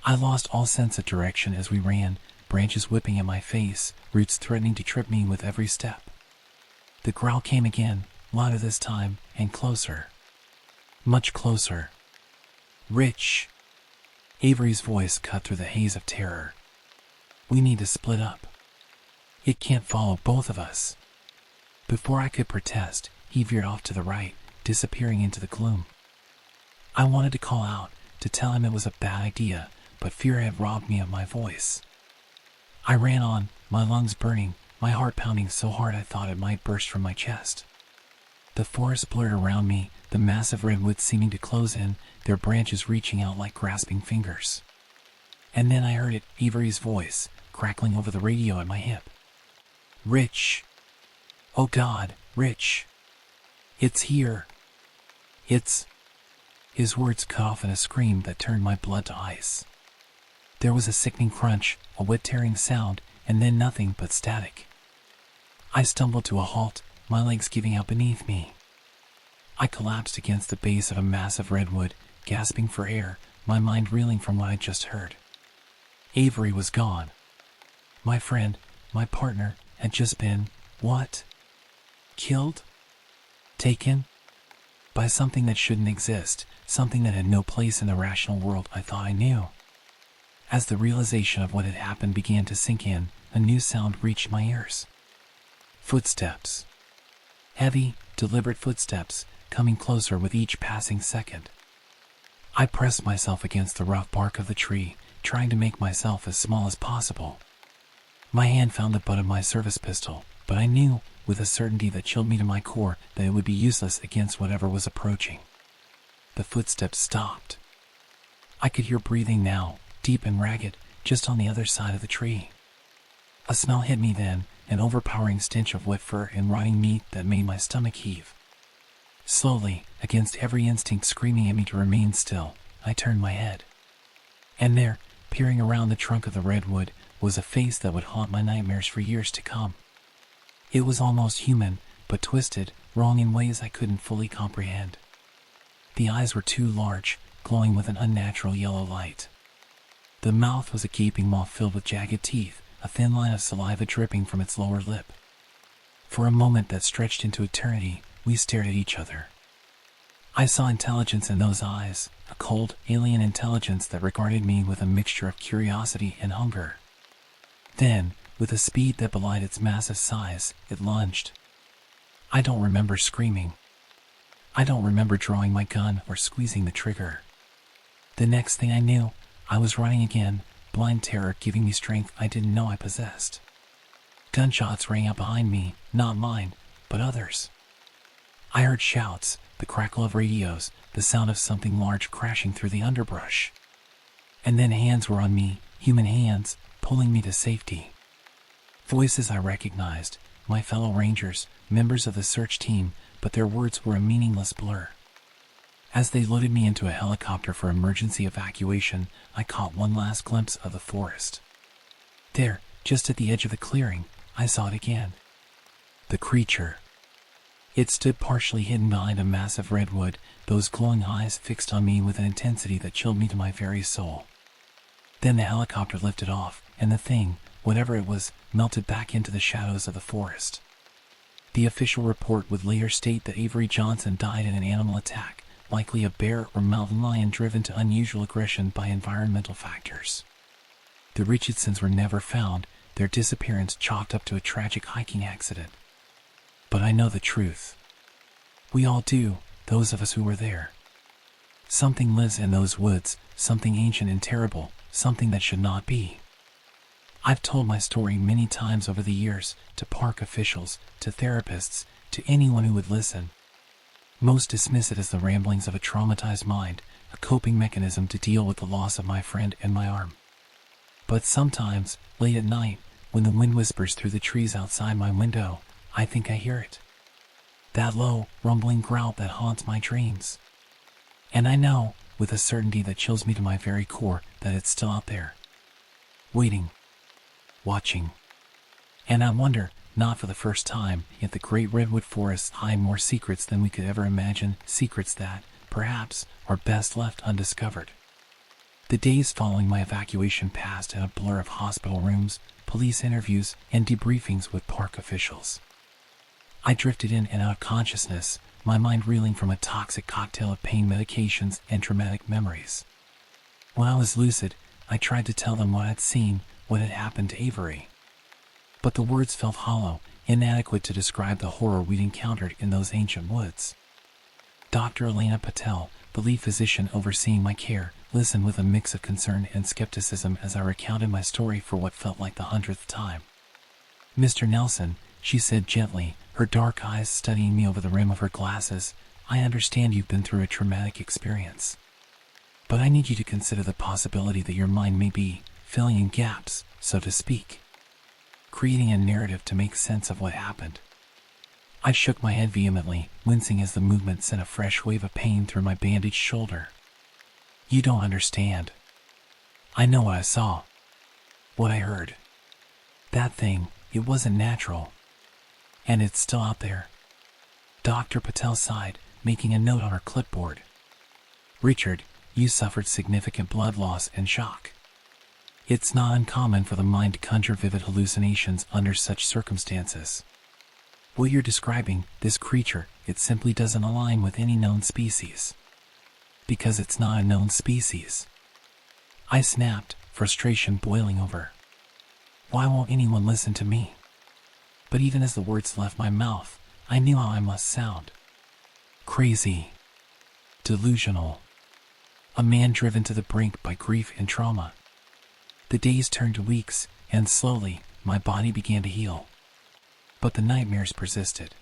S1: I lost all sense of direction as we ran, branches whipping at my face, roots threatening to trip me with every step. The growl came again, louder this time, and closer. Much closer. Rich. Avery's voice cut through the haze of terror. We need to split up. It can't follow both of us. Before I could protest, he veered off to the right, disappearing into the gloom. I wanted to call out, to tell him it was a bad idea, but fear had robbed me of my voice. I ran on, my lungs burning, my heart pounding so hard I thought it might burst from my chest. The forest blurred around me, the massive redwoods seeming to close in, their branches reaching out like grasping fingers. And then I heard it, Avery's voice, crackling over the radio at my hip. Rich. Oh God, Rich. It's here. It's... His words cut off in a scream that turned my blood to ice. There was a sickening crunch, a wet-tearing sound, and then nothing but static. I stumbled to a halt, my legs giving out beneath me. I collapsed against the base of a massive redwood, gasping for air, my mind reeling from what I'd just heard. Avery was gone. My friend, my partner, had just been, what? Killed? Taken? By something that shouldn't exist, something that had no place in the rational world I thought I knew. As the realization of what had happened began to sink in, a new sound reached my ears. Footsteps. Heavy, deliberate footsteps, coming closer with each passing second. I pressed myself against the rough bark of the tree, trying to make myself as small as possible. My hand found the butt of my service pistol, but I knew, with a certainty that chilled me to my core, that it would be useless against whatever was approaching. The footsteps stopped. I could hear breathing now, deep and ragged, just on the other side of the tree. A smell hit me then, an overpowering stench of wet fur and rotting meat that made my stomach heave. Slowly, against every instinct screaming at me to remain still, I turned my head. And there, peering around the trunk of the redwood, was a face that would haunt my nightmares for years to come. It was almost human, but twisted, wrong in ways I couldn't fully comprehend. The eyes were too large, glowing with an unnatural yellow light. The mouth was a gaping maw filled with jagged teeth, a thin line of saliva dripping from its lower lip. For a moment that stretched into eternity, we stared at each other. I saw intelligence in those eyes, a cold, alien intelligence that regarded me with a mixture of curiosity and hunger. Then, with a speed that belied its massive size, it lunged. I don't remember screaming. I don't remember drawing my gun or squeezing the trigger. The next thing I knew, I was running again, blind terror giving me strength I didn't know I possessed. Gunshots rang out behind me, not mine, but others. I heard shouts, the crackle of radios, the sound of something large crashing through the underbrush. And then hands were on me, human hands, pulling me to safety. Voices I recognized, my fellow rangers, members of the search team, but their words were a meaningless blur. As they loaded me into a helicopter for emergency evacuation, I caught one last glimpse of the forest. There, just at the edge of the clearing, I saw it again. The creature. It stood partially hidden behind a massive redwood, those glowing eyes fixed on me with an intensity that chilled me to my very soul. Then the helicopter lifted off, and the thing, whatever it was, melted back into the shadows of the forest. The official report would later state that Avery Johnson died in an animal attack, likely a bear or mountain lion driven to unusual aggression by environmental factors. The Richardsons were never found, their disappearance chalked up to a tragic hiking accident. But I know the truth. We all do, those of us who were there. Something lives in those woods, something ancient and terrible, something that should not be. I've told my story many times over the years, to park officials, to therapists, to anyone who would listen. Most dismiss it as the ramblings of a traumatized mind, a coping mechanism to deal with the loss of my friend and my arm. But sometimes, late at night, when the wind whispers through the trees outside my window, I think I hear it. That low, rumbling growl that haunts my dreams. And I know, with a certainty that chills me to my very core, that it's still out there. Waiting. Watching. And I wonder, not for the first time, if the great redwood forests hide more secrets than we could ever imagine, secrets that, perhaps, are best left undiscovered. The days following my evacuation passed in a blur of hospital rooms, police interviews, and debriefings with park officials. I drifted in and out of consciousness, my mind reeling from a toxic cocktail of pain medications and traumatic memories. When I was lucid, I tried to tell them what I'd seen, what had happened to Avery. But the words felt hollow, inadequate to describe the horror we'd encountered in those ancient woods. Dr. Elena Patel, the lead physician overseeing my care, listened with a mix of concern and skepticism as I recounted my story for what felt like the 100th time. "Mr. Nelson," she said gently, her dark eyes studying me over the rim of her glasses, "I understand you've been through a traumatic experience. But I need you to consider the possibility that your mind may be filling in gaps, so to speak, creating a narrative to make sense of what happened." I shook my head vehemently, wincing as the movement sent a fresh wave of pain through my bandaged shoulder. "You don't understand. I know what I saw. What I heard. That thing, it wasn't natural. And it's still out there." Dr. Patel sighed, making a note on her clipboard. "Richard, you suffered significant blood loss and shock. It's not uncommon for the mind to conjure vivid hallucinations under such circumstances. What you're describing, this creature, it simply doesn't align with any known species. Because it's not a known species." I snapped, frustration boiling over. Why won't anyone listen to me? But even as the words left my mouth, I knew how I must sound. Crazy. Delusional. A man driven to the brink by grief and trauma. The days turned to weeks, and slowly, my body began to heal. But the nightmares persisted.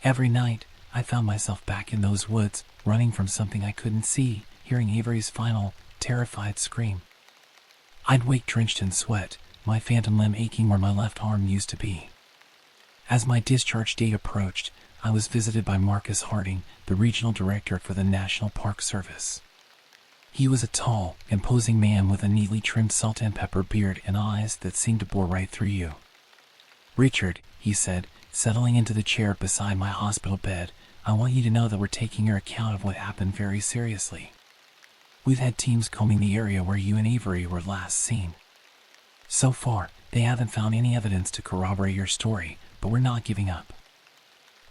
S1: Every night, I found myself back in those woods, running from something I couldn't see, hearing Avery's final, terrified scream. I'd wake drenched in sweat, my phantom limb aching where my left arm used to be. As my discharge date approached, I was visited by Marcus Harding, the regional director for the National Park Service. He was a tall, imposing man with a neatly trimmed salt and pepper beard and eyes that seemed to bore right through you. "Richard," he said, settling into the chair beside my hospital bed, "I want you to know that we're taking your account of what happened very seriously. We've had teams combing the area where you and Avery were last seen. So far, they haven't found any evidence to corroborate your story, but we're not giving up."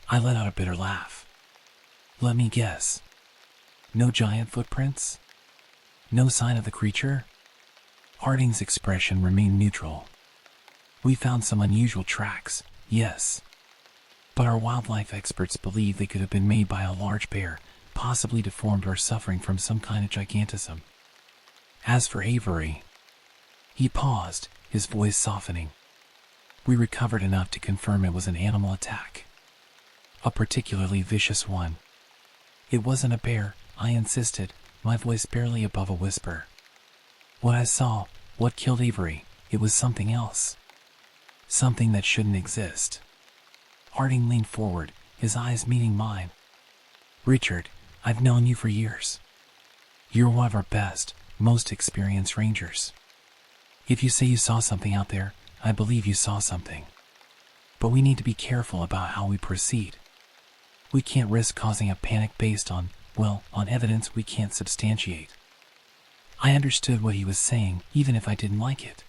S1: I let out a bitter laugh. "Let me guess. No giant footprints? No sign of the creature?" Harding's expression remained neutral. "We found some unusual tracks, yes. But our wildlife experts believe they could have been made by a large bear, possibly deformed or suffering from some kind of gigantism. As for Avery..." He paused, his voice softening. "We recovered enough to confirm it was an animal attack. A particularly vicious one. It wasn't a bear," I insisted, my voice barely above a whisper. "What I saw, what killed Avery, it was something else. Something that shouldn't exist." Harding leaned forward, his eyes meeting mine. "Richard, I've known you for years. You're one of our best, most experienced rangers. If you say you saw something out there, I believe you saw something. But we need to be careful about how we proceed. We can't risk causing a panic based on evidence we can't substantiate." I understood what he was saying, even if I didn't like it.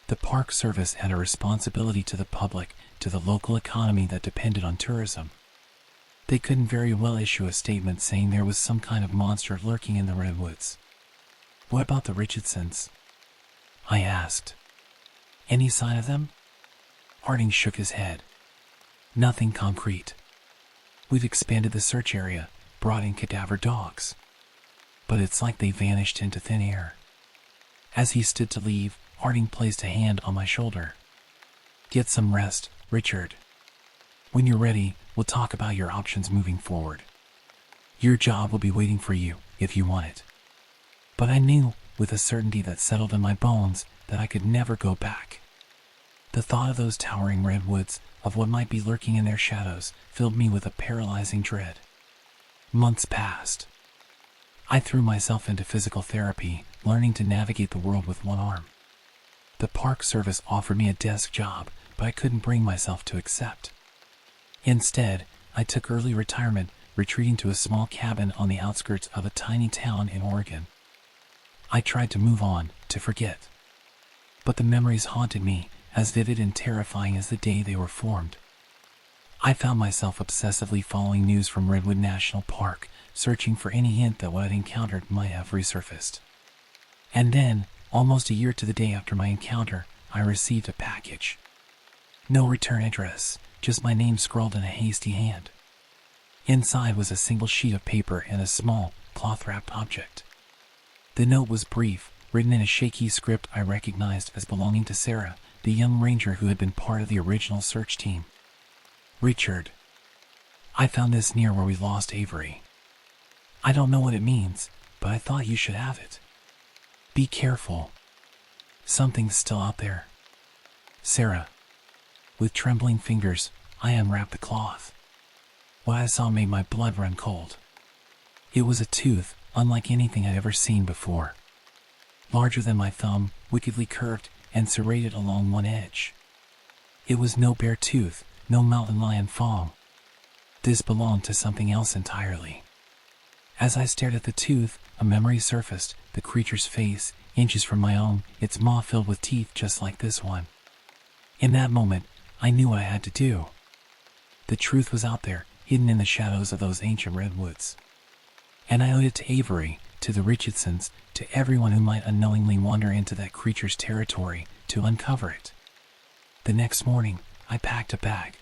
S1: The Park Service had a responsibility to the public, to the local economy that depended on tourism. They couldn't very well issue a statement saying there was some kind of monster lurking in the redwoods. "What about the Richardsons?" I asked. "Any sign of them?" Harding shook his head. "Nothing concrete. We've expanded the search area, brought in cadaver dogs. But it's like they vanished into thin air." As he stood to leave, Harding placed a hand on my shoulder. "Get some rest, Richard. When you're ready, we'll talk about your options moving forward. Your job will be waiting for you, if you want it." But I knew, with a certainty that settled in my bones, that I could never go back. The thought of those towering redwoods, of what might be lurking in their shadows, filled me with a paralyzing dread. Months passed. I threw myself into physical therapy, learning to navigate the world with one arm. The Park Service offered me a desk job, but I couldn't bring myself to accept. Instead, I took early retirement, retreating to a small cabin on the outskirts of a tiny town in Oregon. I tried to move on, to forget. But the memories haunted me, as vivid and terrifying as the day they were formed. I found myself obsessively following news from Redwood National Park, searching for any hint that what I'd encountered might have resurfaced. And then, almost a year to the day after my encounter, I received a package. No return address, just my name scrawled in a hasty hand. Inside was a single sheet of paper and a small, cloth-wrapped object. The note was brief, written in a shaky script I recognized as belonging to Sarah, the young ranger who had been part of the original search team. Richard, I found this near where we lost Avery. I don't know what it means, but I thought you should have it. Be careful. Something's still out there. Sarah. With trembling fingers, I unwrapped the cloth. What I saw made my blood run cold. It was a tooth, unlike anything I'd ever seen before. Larger than my thumb, wickedly curved, and serrated along one edge. It was no bear tooth, no mountain lion fang. This belonged to something else entirely. As I stared at the tooth, a memory surfaced, the creature's face, inches from my own, its maw filled with teeth just like this one. In that moment, I knew what I had to do. The truth was out there, hidden in the shadows of those ancient redwoods. And I owed it to Avery, to the Richardsons, to everyone who might unknowingly wander into that creature's territory, to uncover it. The next morning, I packed a bag.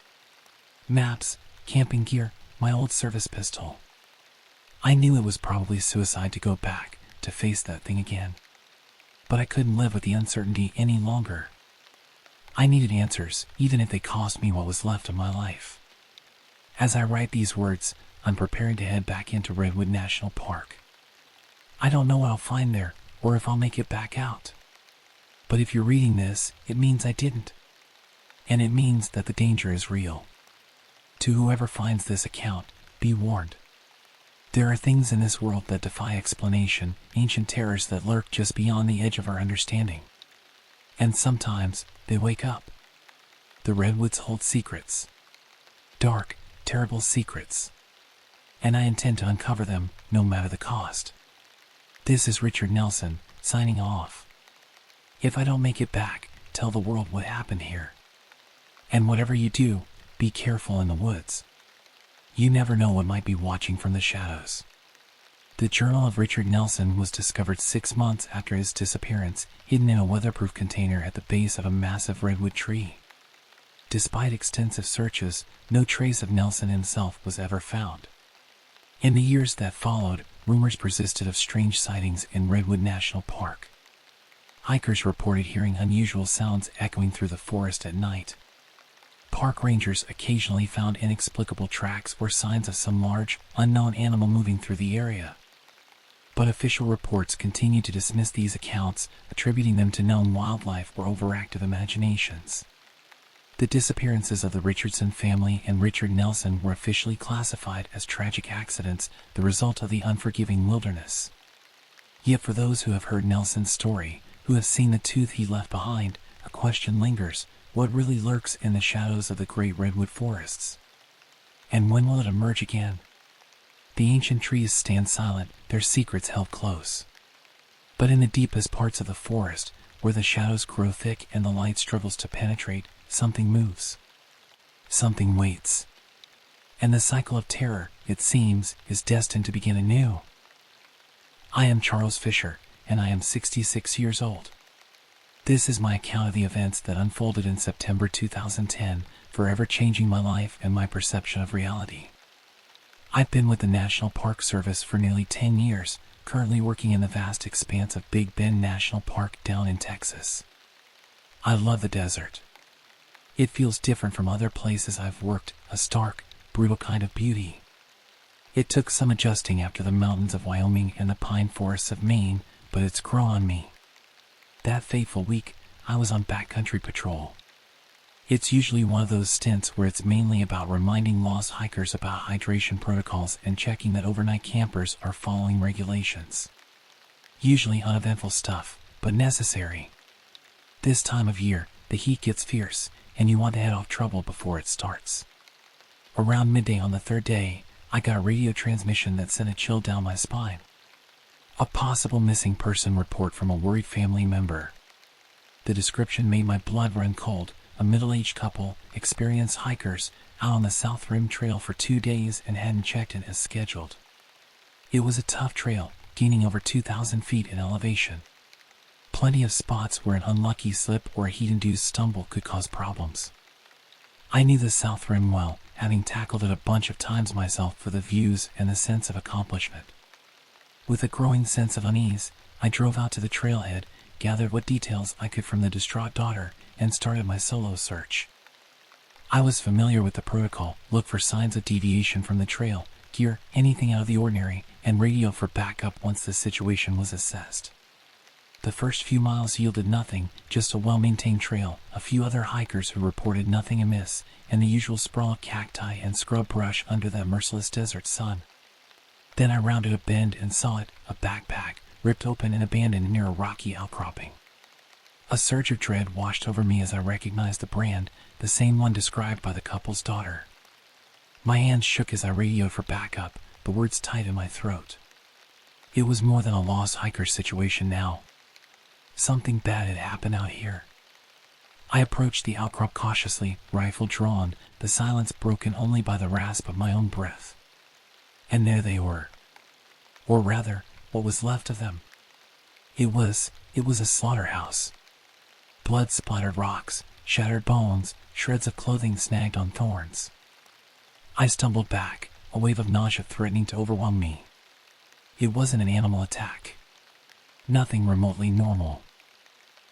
S1: Maps, camping gear, my old service pistol. I knew it was probably suicide to go back, to face that thing again. But I couldn't live with the uncertainty any longer. I needed answers, even if they cost me what was left of my life. As I write these words, I'm preparing to head back into Redwood National Park. I don't know what I'll find there, or if I'll make it back out. But if you're reading this, it means I didn't. And it means that the danger is real. To whoever finds this account, be warned. There are things in this world that defy explanation, ancient terrors that lurk just beyond the edge of our understanding. And sometimes, they wake up. The redwoods hold secrets. Dark, terrible secrets. And I intend to uncover them, no matter the cost. This is Richard Nelson, signing off. If I don't make it back, tell the world what happened here. And whatever you do, be careful in the woods. You never know what might be watching from the shadows. The Journal of Richard Nelson was discovered 6 months after his disappearance, hidden in a weatherproof container at the base of a massive redwood tree. Despite extensive searches, no trace of Nelson himself was ever found. In the years that followed, rumors persisted of strange sightings in Redwood National Park. Hikers reported hearing unusual sounds echoing through the forest at night. Park rangers occasionally found inexplicable tracks or signs of some large, unknown animal moving through the area. But official reports continued to dismiss these accounts, attributing them to known wildlife or overactive imaginations. The disappearances of the Richardson family and Richard Nelson were officially classified as tragic accidents, the result of the unforgiving wilderness. Yet for those who have heard Nelson's story, who have seen the tooth he left behind, a question lingers: what really lurks in the shadows of the great redwood forests? And when will it emerge again? The ancient trees stand silent, their secrets held close. But in the deepest parts of the forest, where the shadows grow thick and the light struggles to penetrate, something moves. Something waits. And the cycle of terror, it seems, is destined to begin anew. I am Charles Fisher, and I am 66 years old. This is my account of the events that unfolded in September 2010, forever changing my life and my perception of reality. I've been with the National Park Service for nearly 10 years, currently working in the vast expanse of Big Bend National Park down in Texas. I love the desert. It feels different from other places I've worked, a stark, brutal kind of beauty. It took some adjusting after the mountains of Wyoming and the pine forests of Maine, but it's grown on me. That fateful week, I was on backcountry patrol. It's usually one of those stints where it's mainly about reminding lost hikers about hydration protocols and checking that overnight campers are following regulations. Usually uneventful stuff, but necessary. This time of year, the heat gets fierce, and you want to head off trouble before it starts. Around midday on the third day, I got a radio transmission that sent a chill down my spine. A possible missing person report from a worried family member. The description made my blood run cold, a middle-aged couple, experienced hikers, out on the South Rim Trail for 2 days and hadn't checked in as scheduled. It was a tough trail, gaining over 2,000 feet in elevation. Plenty of spots where an unlucky slip or a heat-induced stumble could cause problems. I knew the South Rim well, having tackled it a bunch of times myself for the views and the sense of accomplishment. With a growing sense of unease, I drove out to the trailhead, gathered what details I could from the distraught daughter, and started my solo search. I was familiar with the protocol: look for signs of deviation from the trail, gear anything out of the ordinary, and radio for backup once the situation was assessed. The first few miles yielded nothing, just a well-maintained trail, a few other hikers who reported nothing amiss, and the usual sprawl of cacti and scrub brush under that merciless desert sun. Then I rounded a bend and saw it, a backpack, ripped open and abandoned near a rocky outcropping. A surge of dread washed over me as I recognized the brand, the same one described by the couple's daughter. My hands shook as I radioed for backup, the words tight in my throat. It was more than a lost hiker situation now. Something bad had happened out here. I approached the outcrop cautiously, rifle drawn, the silence broken only by the rasp of my own breath. And there they were. Or rather, what was left of them. It was a slaughterhouse. Blood-splattered rocks, shattered bones, shreds of clothing snagged on thorns. I stumbled back, a wave of nausea threatening to overwhelm me. It wasn't an animal attack. Nothing remotely normal.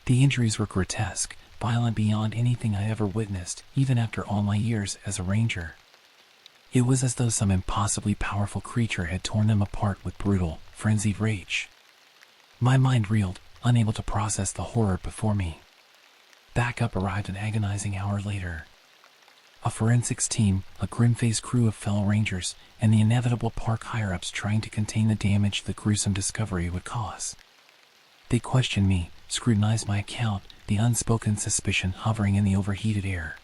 S1: The injuries were grotesque, violent beyond anything I ever witnessed, even after all my years as a ranger. It was as though some impossibly powerful creature had torn them apart with brutal, frenzied rage. My mind reeled, unable to process the horror before me. Backup arrived an agonizing hour later. A forensics team, a grim-faced crew of fellow rangers, and the inevitable park higher-ups trying to contain the damage the gruesome discovery would cause. They questioned me, scrutinized my account, the unspoken suspicion hovering in the overheated air.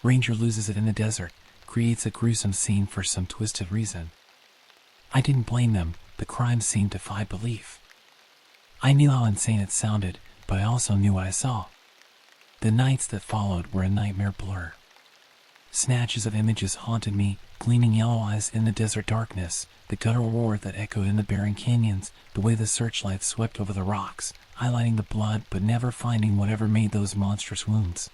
S1: Ranger loses it in the desert, creates a gruesome scene for some twisted reason. I didn't blame them, the crime seemed defied belief. I knew how insane it sounded, but I also knew what I saw. The nights that followed were a nightmare blur. Snatches of images haunted me, gleaming yellow eyes in the desert darkness, the guttural roar that echoed in the barren canyons, the way the searchlights swept over the rocks, highlighting the blood but never finding whatever made those monstrous wounds.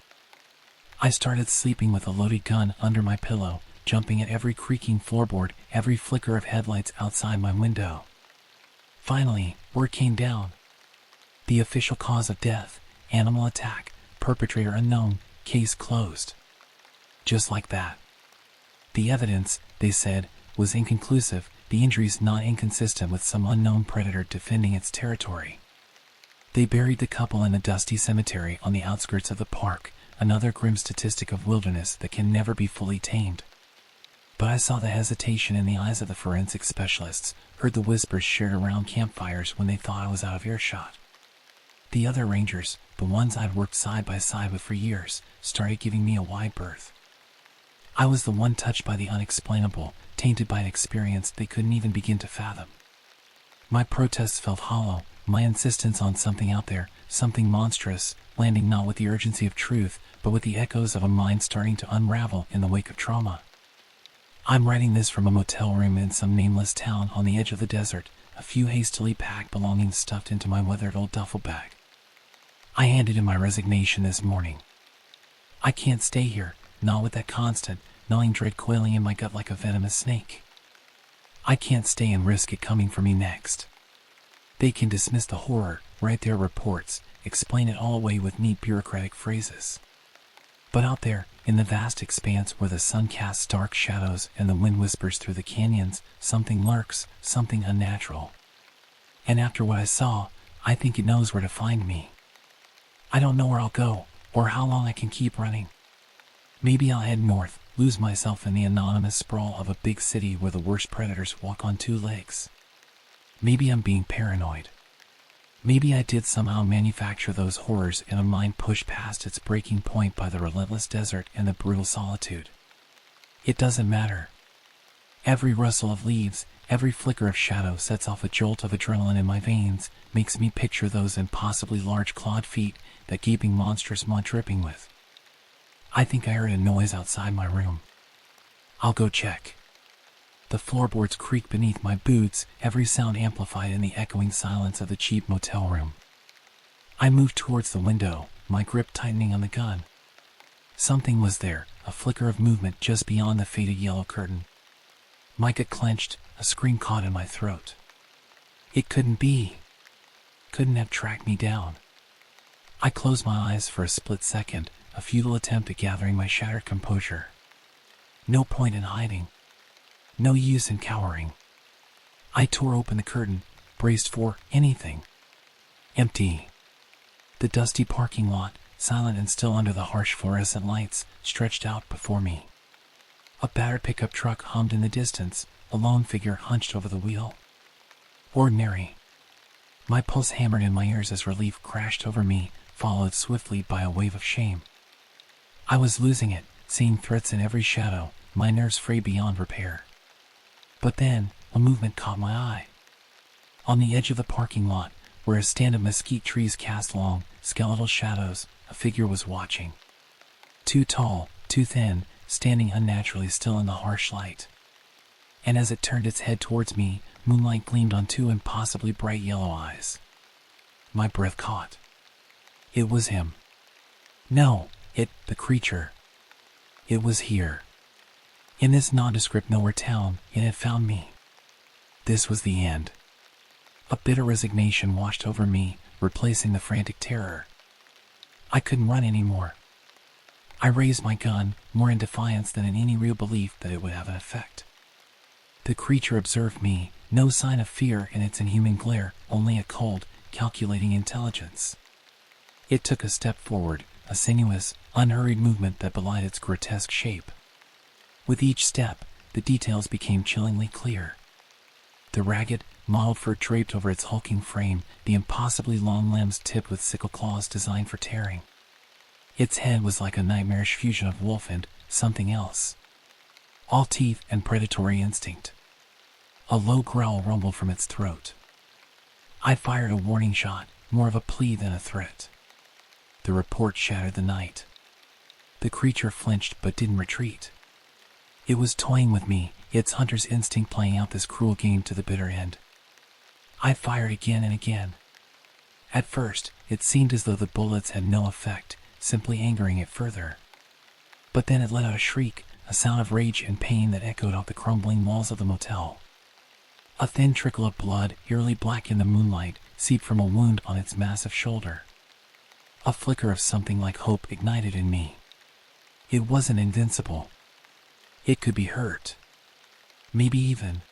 S1: I started sleeping with a loaded gun under my pillow, jumping at every creaking floorboard, every flicker of headlights outside my window. Finally, word came down. The official cause of death: animal attack, perpetrator unknown, case closed. Just like that. The evidence, they said, was inconclusive, the injuries not inconsistent with some unknown predator defending its territory. They buried the couple in a dusty cemetery on the outskirts of the park, another grim statistic of wilderness that can never be fully tamed. But I saw the hesitation in the eyes of the forensic specialists, heard the whispers shared around campfires when they thought I was out of earshot. The other rangers, the ones I'd worked side by side with for years, started giving me a wide berth. I was the one touched by the unexplainable, tainted by an experience they couldn't even begin to fathom. My protests felt hollow, my insistence on something out there, something monstrous, landing not with the urgency of truth, but with the echoes of a mind starting to unravel in the wake of trauma. I'm writing this from a motel room in some nameless town on the edge of the desert, a few hastily packed belongings stuffed into my weathered old duffel bag. I handed in my resignation this morning. I can't stay here, not with that constant, gnawing dread coiling in my gut like a venomous snake. I can't stay and risk it coming for me next. They can dismiss the horror, write their reports, explain it all away with neat bureaucratic phrases. But out there, in the vast expanse where the sun casts dark shadows and the wind whispers through the canyons, something lurks, something unnatural. And after what I saw, I think it knows where to find me. I don't know where I'll go, or how long I can keep running. Maybe I'll head north, lose myself in the anonymous sprawl of a big city where the worst predators walk on two legs. Maybe I'm being paranoid. Maybe I did somehow manufacture those horrors in a mind pushed past its breaking point by the relentless desert and the brutal solitude. It doesn't matter. Every rustle of leaves, every flicker of shadow sets off a jolt of adrenaline in my veins, makes me picture those impossibly large clawed feet, that gaping monstrous maw dripping with I think I heard a noise outside my room. I'll go check. The floorboards creaked beneath my boots, every sound amplified in the echoing silence of the cheap motel room. I moved towards the window, my grip tightening on the gun. Something was there, a flicker of movement just beyond the faded yellow curtain. My gut clenched, a scream caught in my throat. It couldn't be. Couldn't have tracked me down. I closed my eyes for a split second, a futile attempt at gathering my shattered composure. No point in hiding. No use in cowering. I tore open the curtain, braced for anything. Empty. The dusty parking lot, silent and still under the harsh fluorescent lights, stretched out before me. A battered pickup truck hummed in the distance, a lone figure hunched over the wheel. Ordinary. My pulse hammered in my ears as relief crashed over me, followed swiftly by a wave of shame. I was losing it, seeing threats in every shadow, my nerves frayed beyond repair. But then, a movement caught my eye. On the edge of the parking lot, where a stand of mesquite trees cast long, skeletal shadows, a figure was watching. Too tall, too thin, standing unnaturally still in the harsh light. And as it turned its head towards me, moonlight gleamed on two impossibly bright yellow eyes. My breath caught. It was him. No, the creature. It was here. In this nondescript nowhere town, it had found me. This was the end. A bitter resignation washed over me, replacing the frantic terror. I couldn't run anymore. I raised my gun, more in defiance than in any real belief that it would have an effect. The creature observed me, no sign of fear in its inhuman glare, only a cold, calculating intelligence. It took a step forward, a sinuous, unhurried movement that belied its grotesque shape. With each step, the details became chillingly clear. The ragged, mottled fur draped over its hulking frame, the impossibly long limbs tipped with sickle claws designed for tearing. Its head was like a nightmarish fusion of wolf and something else. All teeth and predatory instinct. A low growl rumbled from its throat. I fired a warning shot, more of a plea than a threat. The report shattered the night. The creature flinched but didn't retreat. It was toying with me, its hunter's instinct playing out this cruel game to the bitter end. I fired again and again. At first, it seemed as though the bullets had no effect, simply angering it further. But then it let out a shriek, a sound of rage and pain that echoed off the crumbling walls of the motel. A thin trickle of blood, eerily black in the moonlight, seeped from a wound on its massive shoulder. A flicker of something like hope ignited in me. It wasn't invincible. It could be hurt. Maybe even.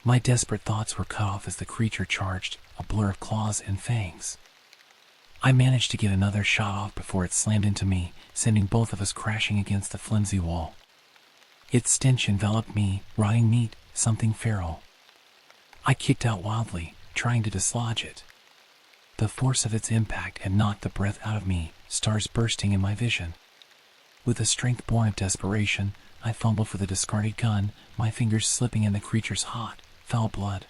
S1: My desperate thoughts were cut off as the creature charged, a blur of claws and fangs. I managed to get another shot off before it slammed into me, sending both of us crashing against the flimsy wall. Its stench enveloped me, rotting meat, something feral. I kicked out wildly, trying to dislodge it. The force of its impact had knocked the breath out of me, stars bursting in my vision. With a strength born of desperation, I fumbled for the discarded gun, my fingers slipping in the creature's hot, foul blood.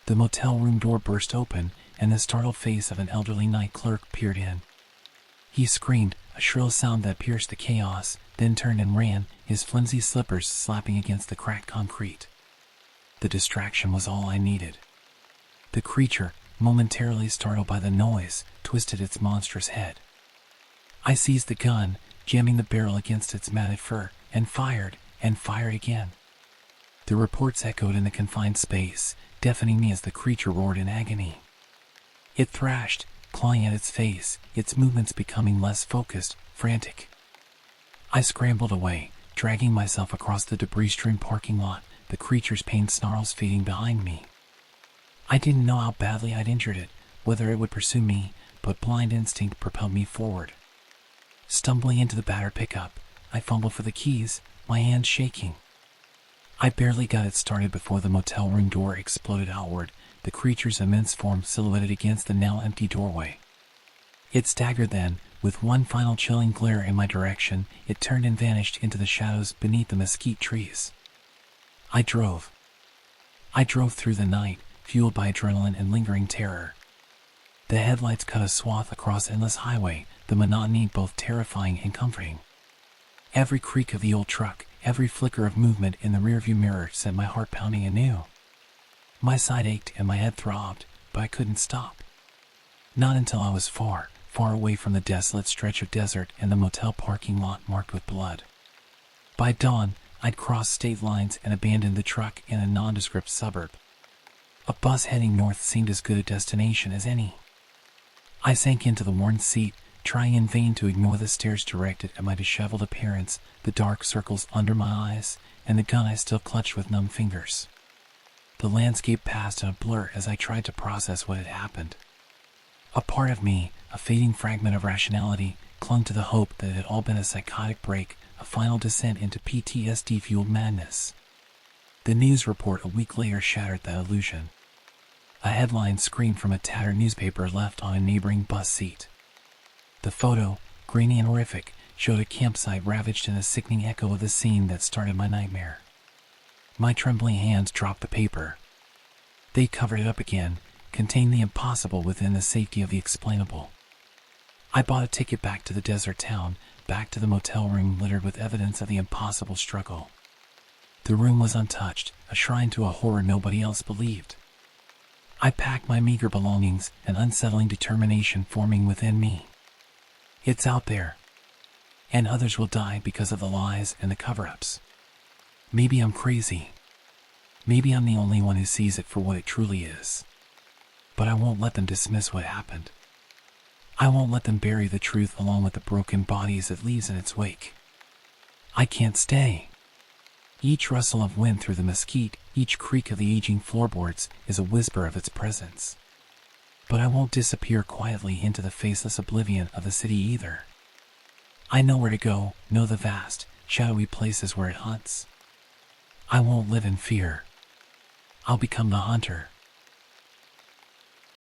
S1: The motel room door burst open, and the startled face of an elderly night clerk peered in. He screamed, a shrill sound that pierced the chaos, then turned and ran, his flimsy slippers slapping against the cracked concrete. The distraction was all I needed. The creature, momentarily startled by the noise, twisted its monstrous head. I seized the gun, jamming the barrel against its matted fur, and fired again. The reports echoed in the confined space, deafening me as the creature roared in agony. It thrashed, clawing at its face, its movements becoming less focused, frantic. I scrambled away, dragging myself across the debris-strewn parking lot, the creature's pained snarls fading behind me. I didn't know how badly I'd injured it, whether it would pursue me, but blind instinct propelled me forward. Stumbling into the battered pickup, I fumbled for the keys, my hands shaking. I barely got it started before the motel room door exploded outward, the creature's immense form silhouetted against the now empty doorway. It staggered then, with one final chilling glare in my direction, it turned and vanished into the shadows beneath the mesquite trees. I drove through the night, fueled by adrenaline and lingering terror. The headlights cut a swath across endless highway, the monotony both terrifying and comforting. Every creak of the old truck, every flicker of movement in the rearview mirror sent my heart pounding anew. My side ached and my head throbbed, but I couldn't stop. Not until I was far, far away from the desolate stretch of desert and the motel parking lot marked with blood. By dawn, I'd crossed state lines and abandoned the truck in a nondescript suburb. A bus heading north seemed as good a destination as any. I sank into the worn seat, trying in vain to ignore the stares directed at my disheveled appearance, the dark circles under my eyes, and the gun I still clutched with numb fingers. The landscape passed in a blur as I tried to process what had happened. A part of me, a fading fragment of rationality, clung to the hope that it had all been a psychotic break, a final descent into PTSD-fueled madness. The news report a week later shattered that illusion. A headline screamed from a tattered newspaper left on a neighboring bus seat. The photo, grainy and horrific, showed a campsite ravaged in a sickening echo of the scene that started my nightmare. My trembling hands dropped the paper. They covered it up again, contained the impossible within the safety of the explainable. I bought a ticket back to the desert town, back to the motel room littered with evidence of the impossible struggle. The room was untouched, a shrine to a horror nobody else believed. I packed my meager belongings, an unsettling determination forming within me. It's out there. And others will die because of the lies and the cover-ups. Maybe I'm crazy. Maybe I'm the only one who sees it for what it truly is. But I won't let them dismiss what happened. I won't let them bury the truth along with the broken bodies it leaves in its wake. I can't stay. Each rustle of wind through the mesquite, each creak of the aging floorboards is a whisper of its presence. But I won't disappear quietly into the faceless oblivion of the city either. I know where to go, know the vast, shadowy places where it hunts. I won't live in fear. I'll become the hunter.